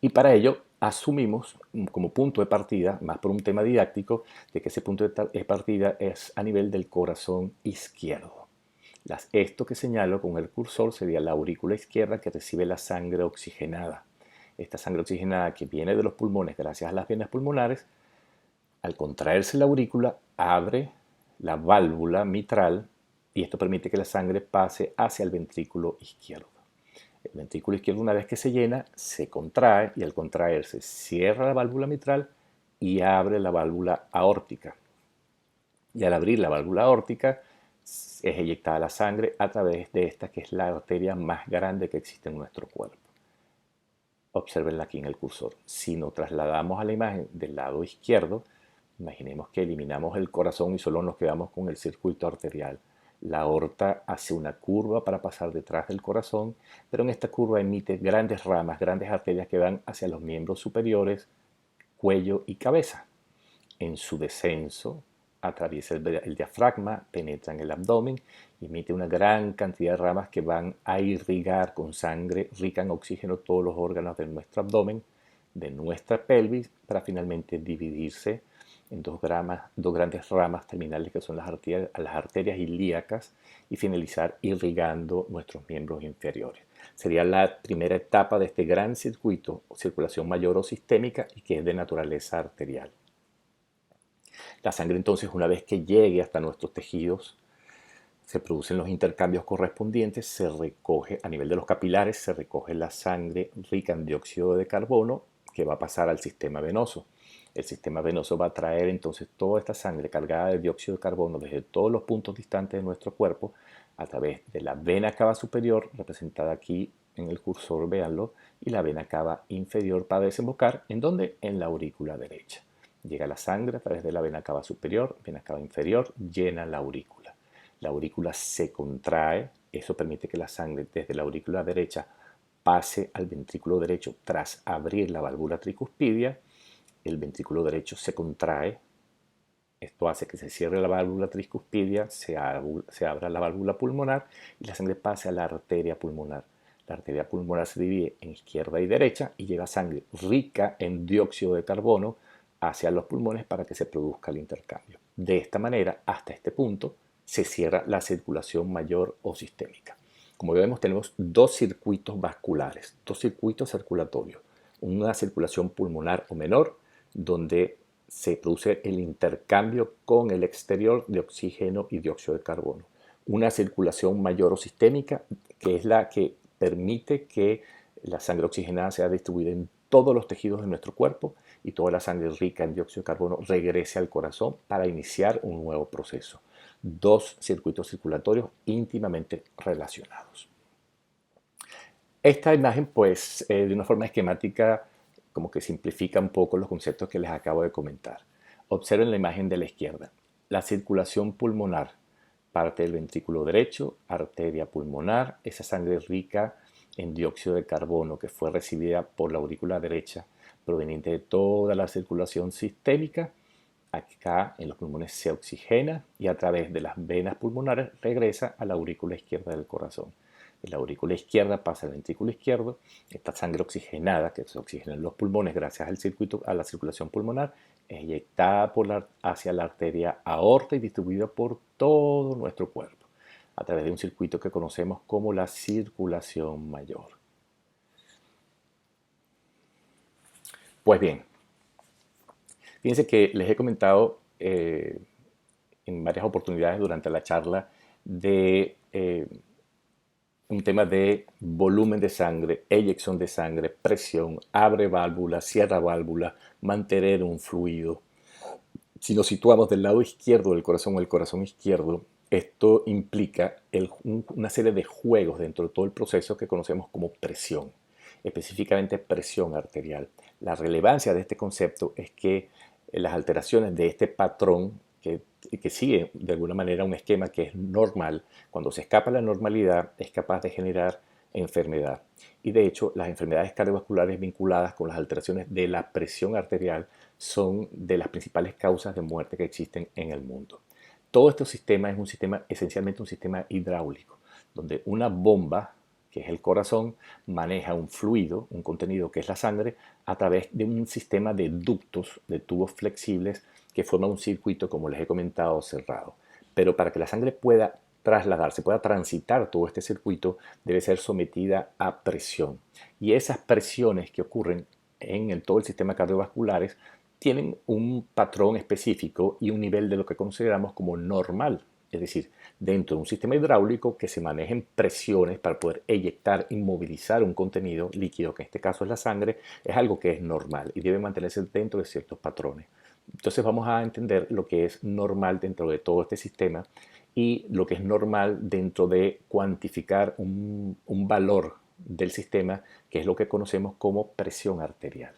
Y para ello asumimos como punto de partida, más por un tema didáctico, de que ese punto de partida es a nivel del corazón izquierdo. Esto que señalo con el cursor sería la aurícula izquierda que recibe la sangre oxigenada. Esta sangre oxigenada que viene de los pulmones gracias a las venas pulmonares, al contraerse la aurícula, abre la válvula mitral y esto permite que la sangre pase hacia el ventrículo izquierdo. El ventrículo izquierdo, una vez que se llena, se contrae y al contraerse cierra la válvula mitral y abre la válvula aórtica. Y al abrir la válvula aórtica es eyectada la sangre a través de esta que es la arteria más grande que existe en nuestro cuerpo. Observenla aquí en el cursor. Si nos trasladamos a la imagen del lado izquierdo, imaginemos que eliminamos el corazón y solo nos quedamos con el circuito arterial. La aorta hace una curva para pasar detrás del corazón, pero en esta curva emite grandes ramas, grandes arterias que van hacia los miembros superiores, cuello y cabeza. En su descenso, atraviesa el diafragma, penetra en el abdomen y emite una gran cantidad de ramas que van a irrigar con sangre rica en oxígeno todos los órganos de nuestro abdomen, de nuestra pelvis, para finalmente dividirse en dos grandes ramas terminales que son las arterias ilíacas y finalizar irrigando nuestros miembros inferiores. Sería la primera etapa de este gran circuito, circulación mayor o sistémica, y que es de naturaleza arterial. La sangre entonces, una vez que llegue hasta nuestros tejidos, se producen los intercambios correspondientes, se recoge a nivel de los capilares, se recoge la sangre rica en dióxido de carbono que va a pasar al sistema venoso. El sistema venoso va a traer entonces toda esta sangre cargada de dióxido de carbono desde todos los puntos distantes de nuestro cuerpo a través de la vena cava superior, representada aquí en el cursor, véanlo, y la vena cava inferior para desembocar, ¿en dónde? En la aurícula derecha. Llega la sangre a través de la vena cava superior, vena cava inferior, llena la aurícula. La aurícula se contrae, eso permite que la sangre desde la aurícula derecha pase al ventrículo derecho tras abrir la válvula tricuspidia. El ventrículo derecho se contrae, esto hace que se cierre la válvula tricuspidia, se abra la válvula pulmonar y la sangre pase a la arteria pulmonar. La arteria pulmonar se divide en izquierda y derecha y llega sangre rica en dióxido de carbono hacia los pulmones para que se produzca el intercambio. De esta manera, hasta este punto, se cierra la circulación mayor o sistémica. Como vemos, tenemos dos circuitos vasculares, dos circuitos circulatorios. Una circulación pulmonar o menor, donde se produce el intercambio con el exterior de oxígeno y dióxido de carbono. Una circulación mayor o sistémica, que es la que permite que la sangre oxigenada sea distribuida en todos los tejidos de nuestro cuerpo y toda la sangre rica en dióxido de carbono regrese al corazón para iniciar un nuevo proceso. Dos circuitos circulatorios íntimamente relacionados. Esta imagen, pues, de una forma esquemática, como que simplifica un poco los conceptos que les acabo de comentar. Observen la imagen de la izquierda. La circulación pulmonar, parte del ventrículo derecho, arteria pulmonar, esa sangre rica en dióxido de carbono que fue recibida por la aurícula derecha, proveniente de toda la circulación sistémica. Acá en los pulmones se oxigena y a través de las venas pulmonares regresa a la aurícula izquierda del corazón. De la aurícula izquierda pasa al ventrículo izquierdo, esta sangre oxigenada que se oxigena en los pulmones gracias al circuito, a la circulación pulmonar, es eyectada hacia la arteria aorta y distribuida por todo nuestro cuerpo a través de un circuito que conocemos como la circulación mayor. Pues bien, fíjense que les he comentado en varias oportunidades durante la charla de un tema de volumen de sangre, eyección de sangre, presión, abre válvula, cierra válvula, mantener un fluido. Si nos situamos del lado izquierdo del corazón o el corazón izquierdo, esto implica una serie de juegos dentro de todo el proceso que conocemos como presión, específicamente presión arterial. La relevancia de este concepto es que las alteraciones de este patrón que sigue de alguna manera un esquema que es normal, cuando se escapa la normalidad es capaz de generar enfermedad. Y de hecho, las enfermedades cardiovasculares vinculadas con las alteraciones de la presión arterial son de las principales causas de muerte que existen en el mundo. Todo este sistema es un sistema, esencialmente un sistema hidráulico, donde una bomba, que es el corazón, maneja un fluido, un contenido que es la sangre, a través de un sistema de ductos, de tubos flexibles, que forma un circuito, como les he comentado, cerrado. Pero para que la sangre pueda trasladarse, pueda transitar todo este circuito, debe ser sometida a presión. Y esas presiones que ocurren en todo el sistema cardiovascular tienen un patrón específico y un nivel de lo que consideramos como normal. Es decir, dentro de un sistema hidráulico que se manejen presiones para poder eyectar, inmovilizar un contenido líquido, que en este caso es la sangre, es algo que es normal y debe mantenerse dentro de ciertos patrones. Entonces vamos a entender lo que es normal dentro de todo este sistema y lo que es normal dentro de cuantificar un valor del sistema, que es lo que conocemos como presión arterial.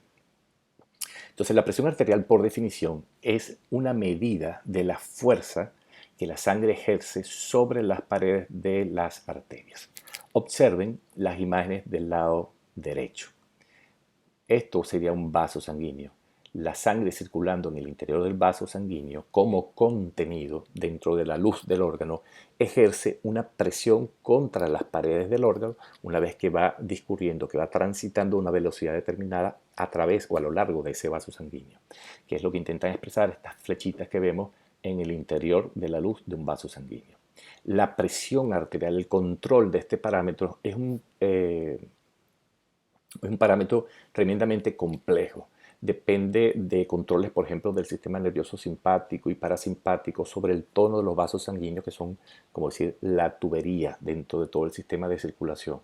Entonces la presión arterial, por definición, es una medida de la fuerza que la sangre ejerce sobre las paredes de las arterias. Observen las imágenes del lado derecho. Esto sería un vaso sanguíneo. La sangre circulando en el interior del vaso sanguíneo como contenido dentro de la luz del órgano ejerce una presión contra las paredes del órgano una vez que va discurriendo, que va transitando a una velocidad determinada a través o a lo largo de ese vaso sanguíneo, que es lo que intentan expresar estas flechitas que vemos en el interior de la luz de un vaso sanguíneo. La presión arterial, el control de este parámetro es un parámetro tremendamente complejo. Depende de controles, por ejemplo, del sistema nervioso simpático y parasimpático sobre el tono de los vasos sanguíneos, que son, como decir, la tubería dentro de todo el sistema de circulación.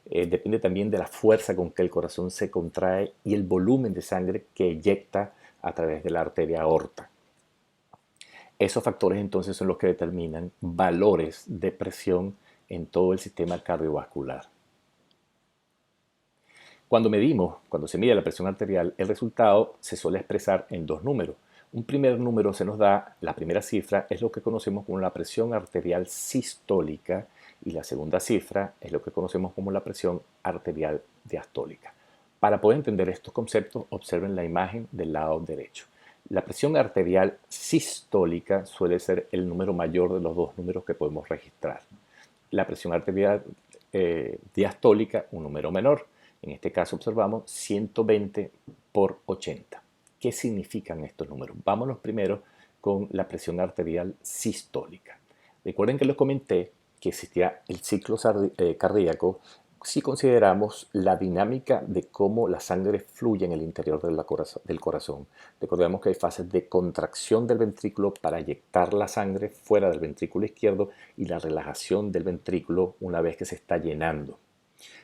Depende también de la fuerza con que el corazón se contrae y el volumen de sangre que eyecta a través de la arteria aorta. Esos factores entonces son los que determinan valores de presión en todo el sistema cardiovascular. Cuando se mide la presión arterial, el resultado se suele expresar en dos números. Un primer número se nos da, la primera cifra es lo que conocemos como la presión arterial sistólica y la segunda cifra es lo que conocemos como la presión arterial diastólica. Para poder entender estos conceptos, observen la imagen del lado derecho. La presión arterial sistólica suele ser el número mayor de los dos números que podemos registrar. La presión arterial diastólica, un número menor. En este caso observamos 120 por 80. ¿Qué significan estos números? Vámonos primero con la presión arterial sistólica. Recuerden que les comenté que existía el ciclo cardíaco si consideramos la dinámica de cómo la sangre fluye en el interior del corazón. Recordemos que hay fases de contracción del ventrículo para eyectar la sangre fuera del ventrículo izquierdo y la relajación del ventrículo una vez que se está llenando.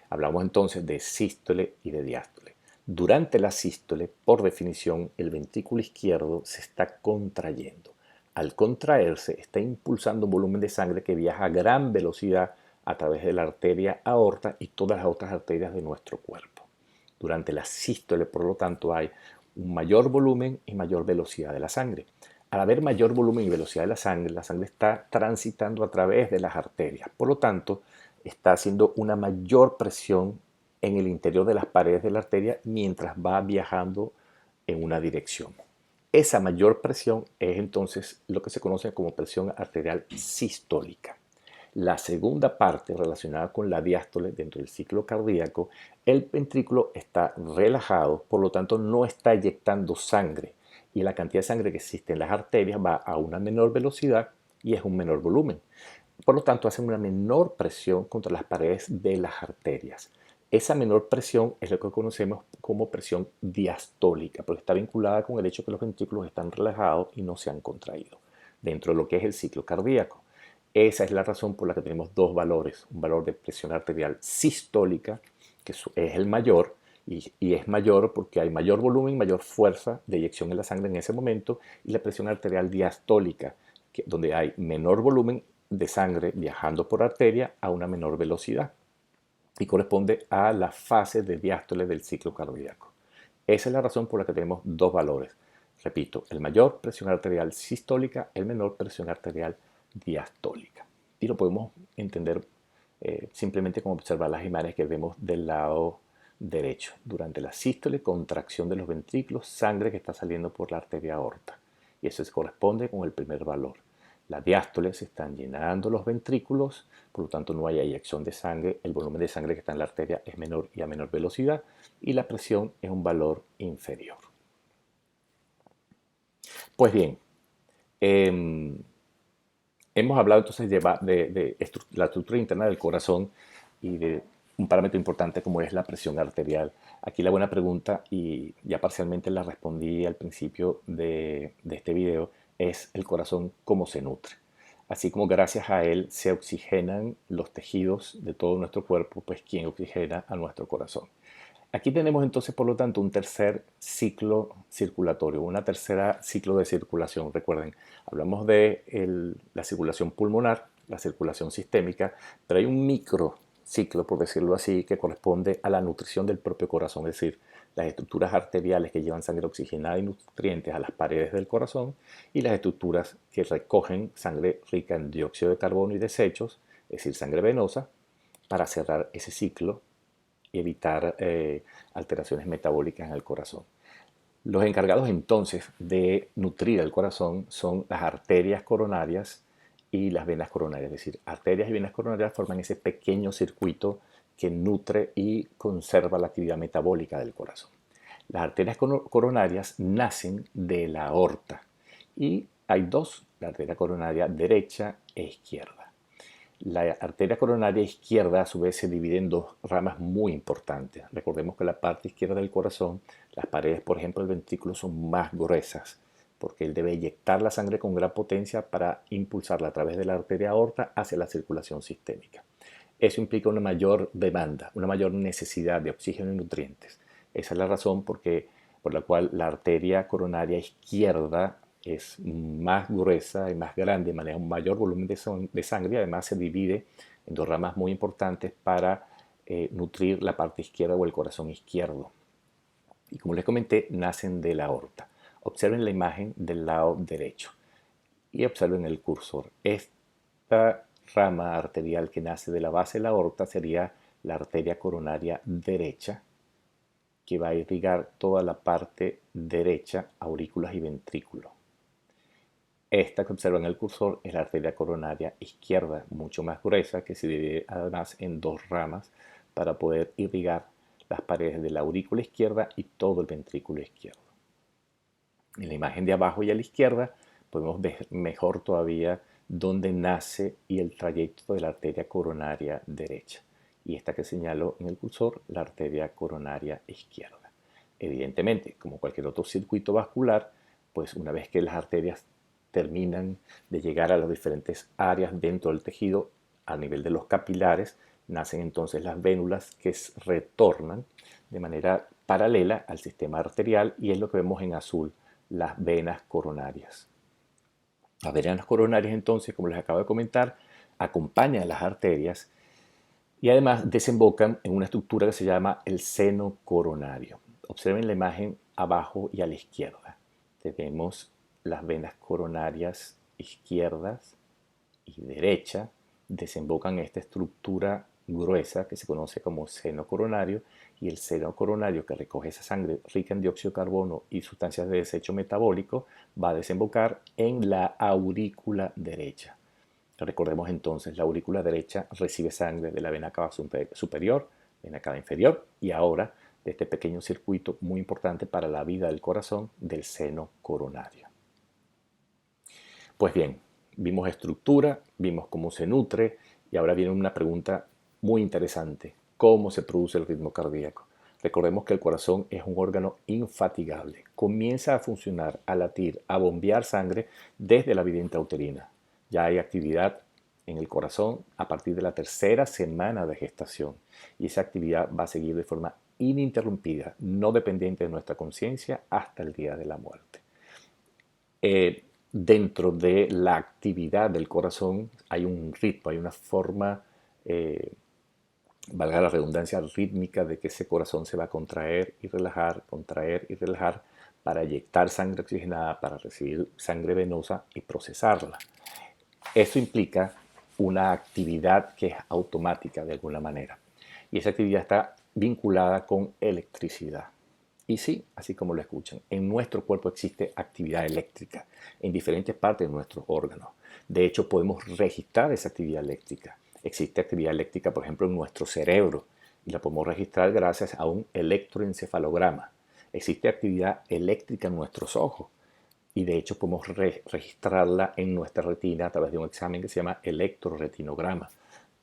Hablamos entonces de sístole y de diástole. Durante la sístole, por definición, el ventrículo izquierdo se está contrayendo. Al contraerse, está impulsando un volumen de sangre que viaja a gran velocidad a través de la arteria aorta y todas las otras arterias de nuestro cuerpo. Durante la sístole, por lo tanto, hay un mayor volumen y mayor velocidad de la sangre. Al haber mayor volumen y velocidad de la sangre está transitando a través de las arterias. Por lo tanto, está haciendo una mayor presión en el interior de las paredes de la arteria mientras va viajando en una dirección. Esa mayor presión es entonces lo que se conoce como presión arterial sistólica. La segunda parte relacionada con la diástole dentro del ciclo cardíaco, el ventrículo está relajado, por lo tanto no está eyectando sangre y la cantidad de sangre que existe en las arterias va a una menor velocidad y es un menor volumen. Por lo tanto, hacen una menor presión contra las paredes de las arterias. Esa menor presión es lo que conocemos como presión diastólica, porque está vinculada con el hecho que los ventrículos están relajados y no se han contraído dentro de lo que es el ciclo cardíaco. Esa es la razón por la que tenemos dos valores, un valor de presión arterial sistólica, que es el mayor, y es mayor porque hay mayor volumen, mayor fuerza de eyección en la sangre en ese momento, y la presión arterial diastólica, donde hay menor volumen de sangre viajando por arteria a una menor velocidad y corresponde a la fase de diástole del ciclo cardíaco. Esa es la razón por la que tenemos dos valores. Repito, el mayor presión arterial sistólica, el menor presión arterial diastólica. Y lo podemos entender simplemente como observar las imágenes que vemos del lado derecho. Durante la sístole, contracción de los ventrículos, sangre que está saliendo por la arteria aorta. Y eso se corresponde con el primer valor. La diástole se están llenando los ventrículos, por lo tanto no hay eyección de sangre, el volumen de sangre que está en la arteria es menor y a menor velocidad y la presión es un valor inferior. Pues bien, hemos hablado entonces de la estructura interna del corazón y de un parámetro importante como es la presión arterial. Aquí la buena pregunta, y ya parcialmente la respondí al principio de este video, es el corazón cómo se nutre. Así como gracias a él se oxigenan los tejidos de todo nuestro cuerpo, pues ¿quién oxigena a nuestro corazón? Aquí tenemos entonces, por lo tanto, un tercer ciclo circulatorio, una tercera ciclo de circulación. Recuerden, hablamos de la circulación pulmonar, la circulación sistémica, pero hay un microciclo, por decirlo así, que corresponde a la nutrición del propio corazón, es decir, las estructuras arteriales que llevan sangre oxigenada y nutrientes a las paredes del corazón y las estructuras que recogen sangre rica en dióxido de carbono y desechos, es decir, sangre venosa, para cerrar ese ciclo y evitar alteraciones metabólicas en el corazón. Los encargados entonces de nutrir el corazón son las arterias coronarias y las venas coronarias, es decir, arterias y venas coronarias forman ese pequeño circuito que nutre y conserva la actividad metabólica del corazón. Las arterias coronarias nacen de la aorta y hay dos, la arteria coronaria derecha e izquierda. La arteria coronaria izquierda a su vez se divide en dos ramas muy importantes. Recordemos que la parte izquierda del corazón, las paredes, por ejemplo, del ventrículo son más gruesas porque él debe inyectar la sangre con gran potencia para impulsarla a través de la arteria aorta hacia la circulación sistémica. Eso implica una mayor demanda, una mayor necesidad de oxígeno y nutrientes. Esa es la razón por la cual la arteria coronaria izquierda es más gruesa y más grande, maneja un mayor volumen de sangre y además se divide en dos ramas muy importantes para nutrir la parte izquierda o el corazón izquierdo. Y como les comenté, nacen de la aorta. Observen la imagen del lado derecho y observen el cursor. Esta rama arterial que nace de la base de la aorta sería la arteria coronaria derecha, que va a irrigar toda la parte derecha, aurículas y ventrículo. Esta que observan en el cursor es la arteria coronaria izquierda, mucho más gruesa, que se divide además en dos ramas para poder irrigar las paredes de la aurícula izquierda y todo el ventrículo izquierdo. En la imagen de abajo y a la izquierda podemos ver mejor todavía dónde nace y el trayecto de la arteria coronaria derecha. Y esta que señalo en el cursor, la arteria coronaria izquierda. Evidentemente, como cualquier otro circuito vascular, pues una vez que las arterias terminan de llegar a las diferentes áreas dentro del tejido a nivel de los capilares, nacen entonces las vénulas que retornan de manera paralela al sistema arterial y es lo que vemos en azul, las venas coronarias. Las venas coronarias entonces, como les acabo de comentar, acompañan a las arterias y además desembocan en una estructura que se llama el seno coronario. Observen la imagen abajo y a la izquierda. Tenemos las venas coronarias izquierdas y derecha, desembocan en esta estructura gruesa que se conoce como seno coronario y el seno coronario que recoge esa sangre rica en dióxido de carbono y sustancias de desecho metabólico va a desembocar en la aurícula derecha. Recordemos entonces, la aurícula derecha recibe sangre de la vena cava superior, vena cava inferior y ahora de este pequeño circuito muy importante para la vida del corazón del seno coronario. Pues bien, vimos estructura, vimos cómo se nutre y ahora viene una pregunta muy interesante. ¿Cómo se produce el ritmo cardíaco? Recordemos que el corazón es un órgano infatigable. Comienza a funcionar, a latir, a bombear sangre desde la vida intrauterina. Ya hay actividad en el corazón a partir de la tercera semana de gestación y esa actividad va a seguir de forma ininterrumpida, no dependiente de nuestra conciencia hasta el día de la muerte. Dentro de la actividad del corazón hay un ritmo, hay una forma, valga la redundancia, rítmica de que ese corazón se va a contraer y relajar para inyectar sangre oxigenada, para recibir sangre venosa y procesarla. Eso implica una actividad que es automática de alguna manera y esa actividad está vinculada con electricidad. Y sí, así como lo escuchan, en nuestro cuerpo existe actividad eléctrica en diferentes partes de nuestros órganos. De hecho, podemos registrar esa actividad eléctrica. Existe actividad eléctrica, por ejemplo, en nuestro cerebro y la podemos registrar gracias a un electroencefalograma. Existe actividad eléctrica en nuestros ojos y de hecho podemos registrarla en nuestra retina a través de un examen que se llama electroretinograma.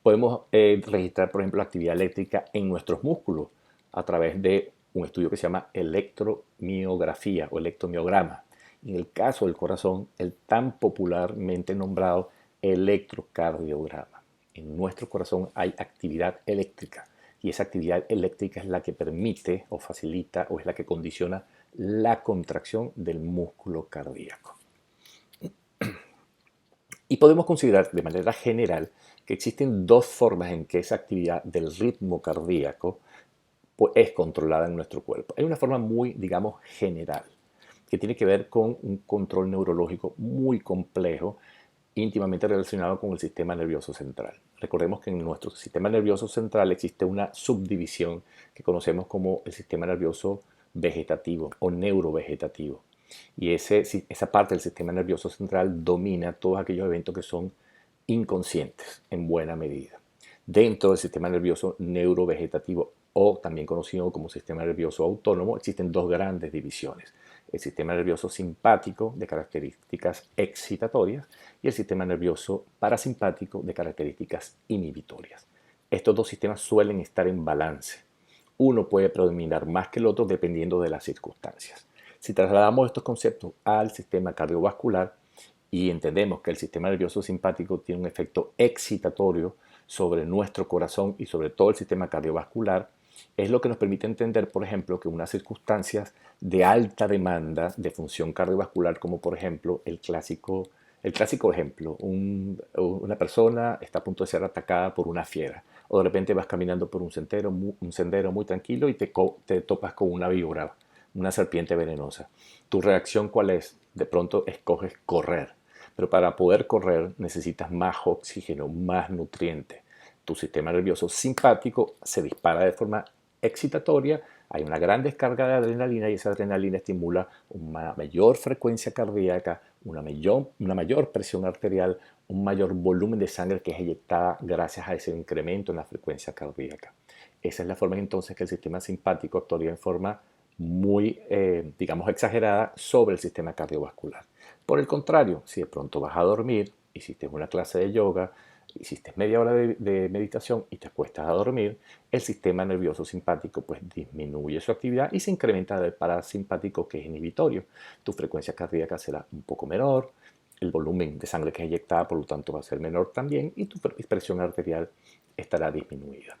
Podemos registrar, por ejemplo, la actividad eléctrica en nuestros músculos a través de un estudio que se llama electromiografía o electromiograma. En el caso del corazón, el tan popularmente nombrado electrocardiograma. En nuestro corazón hay actividad eléctrica y esa actividad eléctrica es la que permite o facilita o es la que condiciona la contracción del músculo cardíaco. Y podemos considerar de manera general que existen dos formas en que esa actividad del ritmo cardíaco es controlada en nuestro cuerpo. Hay una forma muy, digamos, general, que tiene que ver con un control neurológico muy complejo, íntimamente relacionado con el sistema nervioso central. Recordemos que en nuestro sistema nervioso central existe una subdivisión que conocemos como el sistema nervioso vegetativo o neurovegetativo. Y esa parte del sistema nervioso central domina todos aquellos eventos que son inconscientes en buena medida. Dentro del sistema nervioso neurovegetativo o también conocido como sistema nervioso autónomo, existen dos grandes divisiones. El sistema nervioso simpático de características excitatorias y el sistema nervioso parasimpático de características inhibitorias. Estos dos sistemas suelen estar en balance. Uno puede predominar más que el otro dependiendo de las circunstancias. Si trasladamos estos conceptos al sistema cardiovascular y entendemos que el sistema nervioso simpático tiene un efecto excitatorio sobre nuestro corazón y sobre todo el sistema cardiovascular, es lo que nos permite entender, por ejemplo, que unas circunstancias de alta demanda de función cardiovascular, como por ejemplo el clásico ejemplo, una persona está a punto de ser atacada por una fiera, o de repente vas caminando por un sendero muy tranquilo y te topas con una víbora, una serpiente venenosa. ¿Tu reacción cuál es? De pronto escoges correr, pero para poder correr necesitas más oxígeno, más nutriente. Tu sistema nervioso simpático se dispara de forma excitatoria, hay una gran descarga de adrenalina y esa adrenalina estimula una mayor frecuencia cardíaca, una mayor presión arterial, un mayor volumen de sangre que es eyectada gracias a ese incremento en la frecuencia cardíaca. Esa es la forma entonces que el sistema simpático actuaría en forma muy, digamos, exagerada sobre el sistema cardiovascular. Por el contrario, si de pronto vas a dormir, hiciste una clase de yoga, hiciste media hora de meditación y te acuestas a dormir, el sistema nervioso simpático pues disminuye su actividad y se incrementa el parasimpático que es inhibitorio. Tu frecuencia cardíaca será un poco menor, el volumen de sangre que es eyectada por lo tanto va a ser menor también y tu presión arterial estará disminuida.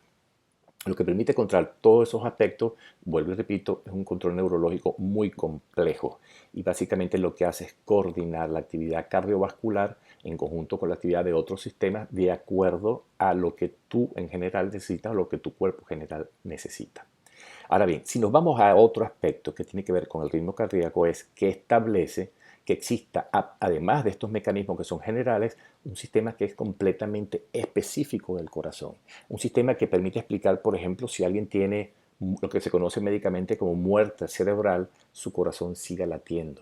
Lo que permite controlar todos esos aspectos, vuelvo y repito, es un control neurológico muy complejo y básicamente lo que hace es coordinar la actividad cardiovascular en conjunto con la actividad de otros sistemas de acuerdo a lo que tú en general necesitas o lo que tu cuerpo en general necesita. Ahora bien, si nos vamos a otro aspecto que tiene que ver con el ritmo cardíaco, es que establece que exista, además de estos mecanismos que son generales, un sistema que es completamente específico del corazón. Un sistema que permite explicar, por ejemplo, si alguien tiene lo que se conoce médicamente como muerte cerebral, su corazón siga latiendo.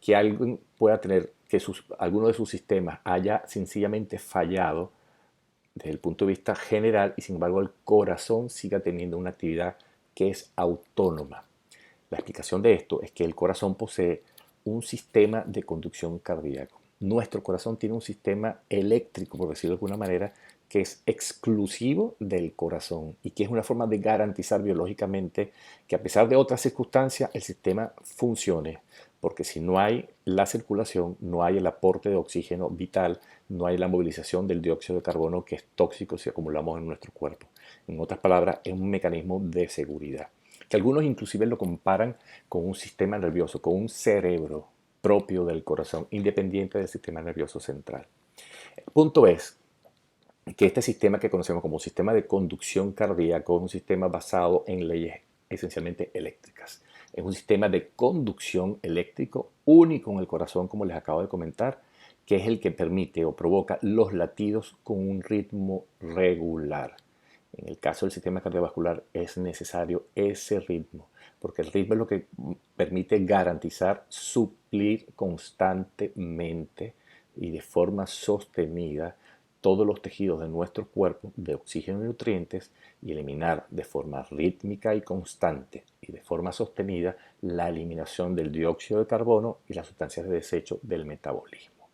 Que alguien pueda tener, que alguno de sus sistemas haya sencillamente fallado desde el punto de vista general y sin embargo el corazón siga teniendo una actividad que es autónoma. La explicación de esto es que el corazón posee un sistema de conducción cardíaco. Nuestro corazón tiene un sistema eléctrico, por decirlo de alguna manera, que es exclusivo del corazón y que es una forma de garantizar biológicamente que a pesar de otras circunstancias el sistema funcione, porque si no hay la circulación, no hay el aporte de oxígeno vital, no hay la movilización del dióxido de carbono que es tóxico si acumulamos en nuestro cuerpo. En otras palabras, es un mecanismo de seguridad que algunos inclusive lo comparan con un sistema nervioso, con un cerebro propio del corazón, independiente del sistema nervioso central. El punto es que este sistema que conocemos como sistema de conducción cardíaca es un sistema basado en leyes esencialmente eléctricas. Es un sistema de conducción eléctrico único en el corazón, como les acabo de comentar, que es el que permite o provoca los latidos con un ritmo regular. En el caso del sistema cardiovascular es necesario ese ritmo, porque el ritmo es lo que permite garantizar suplir constantemente y de forma sostenida todos los tejidos de nuestro cuerpo de oxígeno y nutrientes y eliminar de forma rítmica y constante y de forma sostenida la eliminación del dióxido de carbono y las sustancias de desecho del metabolismo.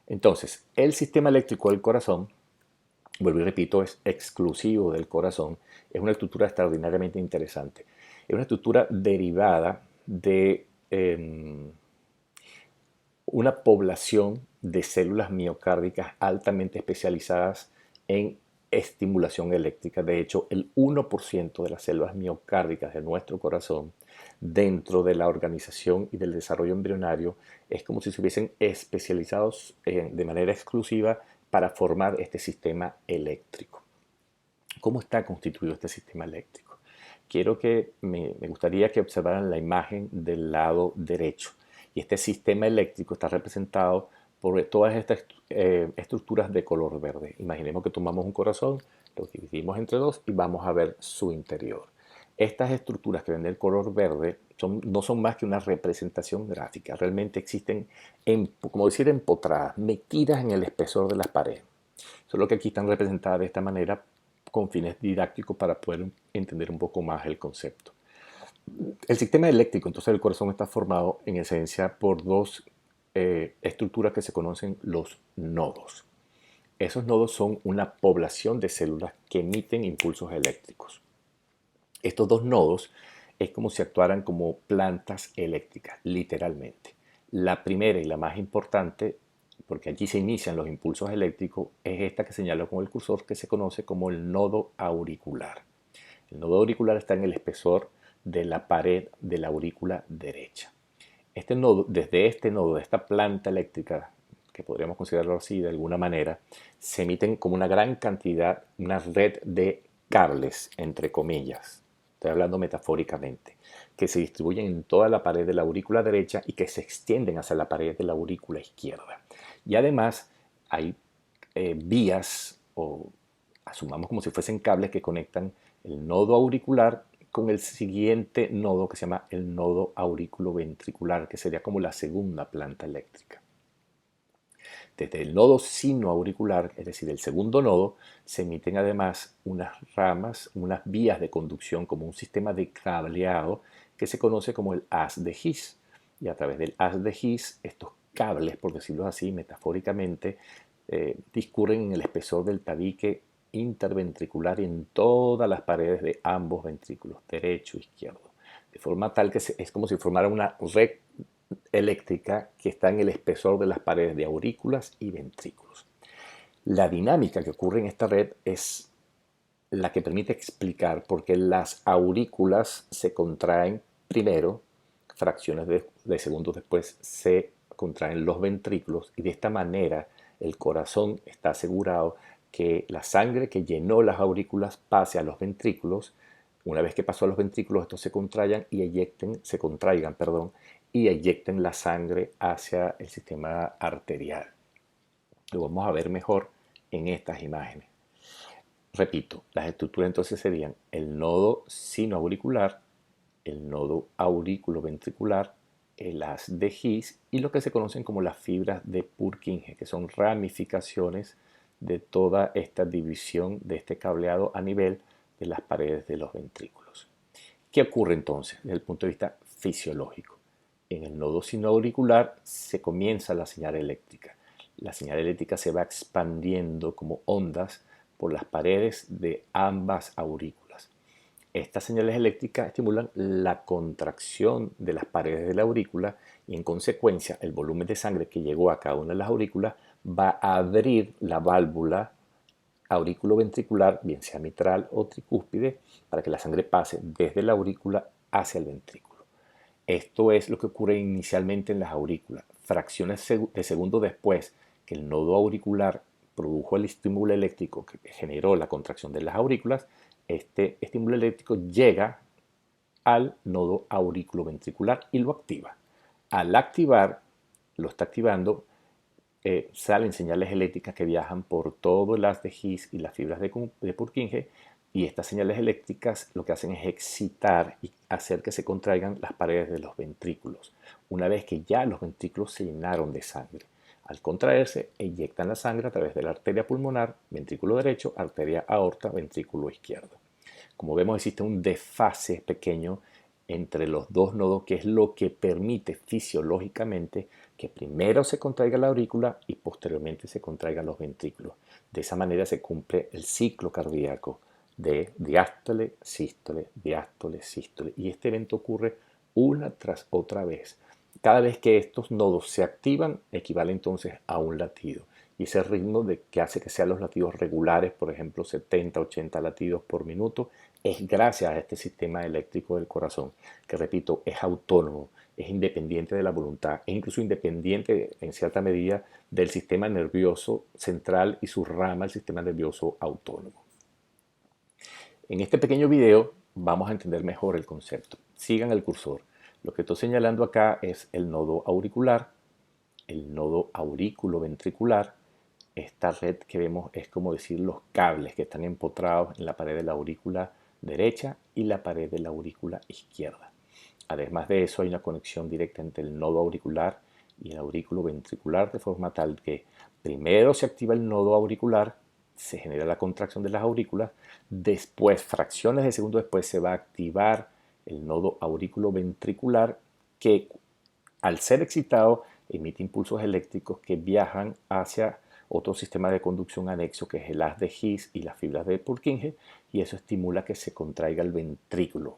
Entonces, el sistema eléctrico del corazón, vuelvo y repito, es exclusivo del corazón, es una estructura extraordinariamente interesante. Es una estructura derivada de una población de células miocárdicas altamente especializadas en estimulación eléctrica. De hecho, el 1% de las células miocárdicas de nuestro corazón dentro de la organización y del desarrollo embrionario es como si se hubiesen especializados de manera exclusiva para formar este sistema eléctrico. ¿Cómo está constituido este sistema eléctrico? Me gustaría que observaran la imagen del lado derecho. Y este sistema eléctrico está representado por todas estas estructuras de color verde. Imaginemos que tomamos un corazón, lo dividimos entre dos y vamos a ver su interior. Estas estructuras que ven del color verde no son más que una representación gráfica. Realmente existen, como decir, empotradas, metidas en el espesor de las paredes. Solo que aquí están representadas de esta manera con fines didácticos para poder entender un poco más el concepto. El sistema eléctrico, entonces, del corazón está formado en esencia por dos estructuras que se conocen los nodos. Esos nodos son una población de células que emiten impulsos eléctricos. Estos dos nodos es como si actuaran como plantas eléctricas, literalmente. La primera y la más importante, porque allí se inician los impulsos eléctricos, es esta que señalo con el cursor, que se conoce como el nodo auricular. El nodo auricular está en el espesor de la pared de la aurícula derecha. Desde este nodo, de esta planta eléctrica, que podríamos considerarlo así de alguna manera, se emiten como una gran cantidad, una red de cables, entre comillas, estoy hablando metafóricamente, que se distribuyen en toda la pared de la aurícula derecha y que se extienden hacia la pared de la aurícula izquierda. Y además hay vías, o asumamos como si fuesen cables que conectan el nodo auricular con el siguiente nodo que se llama el nodo auriculoventricular, que sería como la segunda planta eléctrica. Desde el nodo sinoauricular, es decir, el segundo nodo, se emiten además unas ramas, unas vías de conducción como un sistema de cableado que se conoce como el haz de His. Y a través del haz de His, estos cables, por decirlo así, metafóricamente, discurren en el espesor del tabique interventricular y en todas las paredes de ambos ventrículos, derecho e izquierdo. De forma tal que es como si formara una red eléctrica que está en el espesor de las paredes de aurículas y ventrículos. La dinámica que ocurre en esta red es la que permite explicar por qué las aurículas se contraen primero, fracciones de segundos después se contraen los ventrículos y de esta manera el corazón está asegurado que la sangre que llenó las aurículas pase a los ventrículos. Una vez que pasó a los ventrículos, estos se contraigan, perdón, y eyecten la sangre hacia el sistema arterial. Lo vamos a ver mejor en estas imágenes. Repito, las estructuras entonces serían el nodo sinoauricular, el nodo auriculoventricular, el haz de His y lo que se conocen como las fibras de Purkinje, que son ramificaciones de toda esta división de este cableado a nivel de las paredes de los ventrículos. ¿Qué ocurre entonces desde el punto de vista fisiológico? En el nodo sinoauricular se comienza la señal eléctrica. La señal eléctrica se va expandiendo como ondas por las paredes de ambas aurículas. Estas señales eléctricas estimulan la contracción de las paredes de la aurícula y en consecuencia el volumen de sangre que llegó a cada una de las aurículas va a abrir la válvula aurículo-ventricular, bien sea mitral o tricúspide, para que la sangre pase desde la aurícula hacia el ventrículo. Esto es lo que ocurre inicialmente en las aurículas. Fracciones de segundo después que el nodo auricular produjo el estímulo eléctrico que generó la contracción de las aurículas, este estímulo eléctrico llega al nodo auriculoventricular y lo activa. Al activar, lo está activando, salen señales eléctricas que viajan por todo el haz de His y las fibras de Purkinje, y estas señales eléctricas lo que hacen es excitar y hacer que se contraigan las paredes de los ventrículos, una vez que ya los ventrículos se llenaron de sangre. Al contraerse, eyectan la sangre a través de la arteria pulmonar, ventrículo derecho, arteria aorta, ventrículo izquierdo. Como vemos, existe un desfase pequeño entre los dos nodos, que es lo que permite fisiológicamente que primero se contraiga la aurícula y posteriormente se contraigan los ventrículos. De esa manera se cumple el ciclo cardíaco de diástole, sístole, diástole, sístole. Y este evento ocurre una tras otra vez. Cada vez que estos nodos se activan, equivale entonces a un latido. Y ese ritmo que hace que sean los latidos regulares, por ejemplo 70, 80 latidos por minuto, es gracias a este sistema eléctrico del corazón, que repito, es autónomo, es independiente de la voluntad, es incluso independiente en cierta medida del sistema nervioso central y su rama, el sistema nervioso autónomo. En este pequeño video vamos a entender mejor el concepto. Sigan el cursor. Lo que estoy señalando acá es el nodo auricular, el nodo aurículo-ventricular. Esta red que vemos es como decir los cables que están empotrados en la pared de la aurícula derecha y la pared de la aurícula izquierda. Además de eso, hay una conexión directa entre el nodo auricular y el aurículo ventricular, de forma tal que primero se activa el nodo auricular, se genera la contracción de las aurículas, después, fracciones de segundo después, se va a activar el nodo aurículo ventricular, que al ser excitado emite impulsos eléctricos que viajan hacia otro sistema de conducción anexo, que es el haz de His y las fibras de Purkinje, y eso estimula que se contraiga el ventrículo.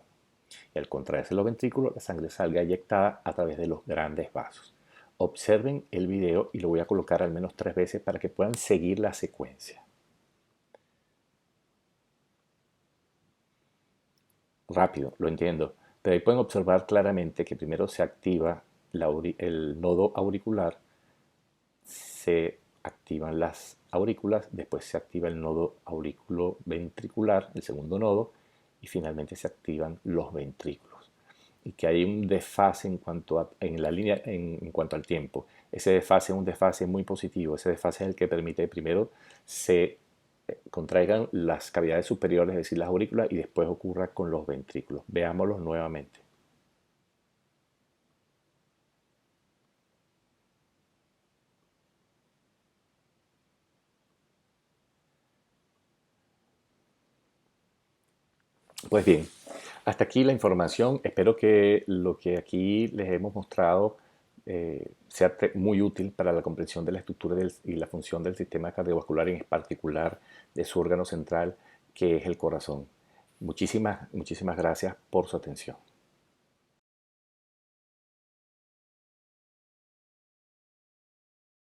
Y al contraerse los ventrículos, la sangre salga eyectada a través de los grandes vasos. Observen el video y lo voy a colocar al menos 3 veces para que puedan seguir la secuencia. Rápido, lo entiendo, pero ahí pueden observar claramente que primero se activa el nodo auricular, se activan las aurículas, después se activa el nodo auriculoventricular, el segundo nodo, y finalmente se activan los ventrículos. Y que hay un desfase en cuanto al tiempo. Ese desfase es un desfase muy positivo. Ese desfase es el que permite que primero se contraigan las cavidades superiores, es decir, las aurículas, y después ocurra con los ventrículos. Veámoslos nuevamente. Pues bien, hasta aquí la información. Espero que lo que aquí les hemos mostrado sea muy útil para la comprensión de la estructura y la función del sistema cardiovascular, y en particular de su órgano central, que es el corazón. Muchísimas gracias por su atención.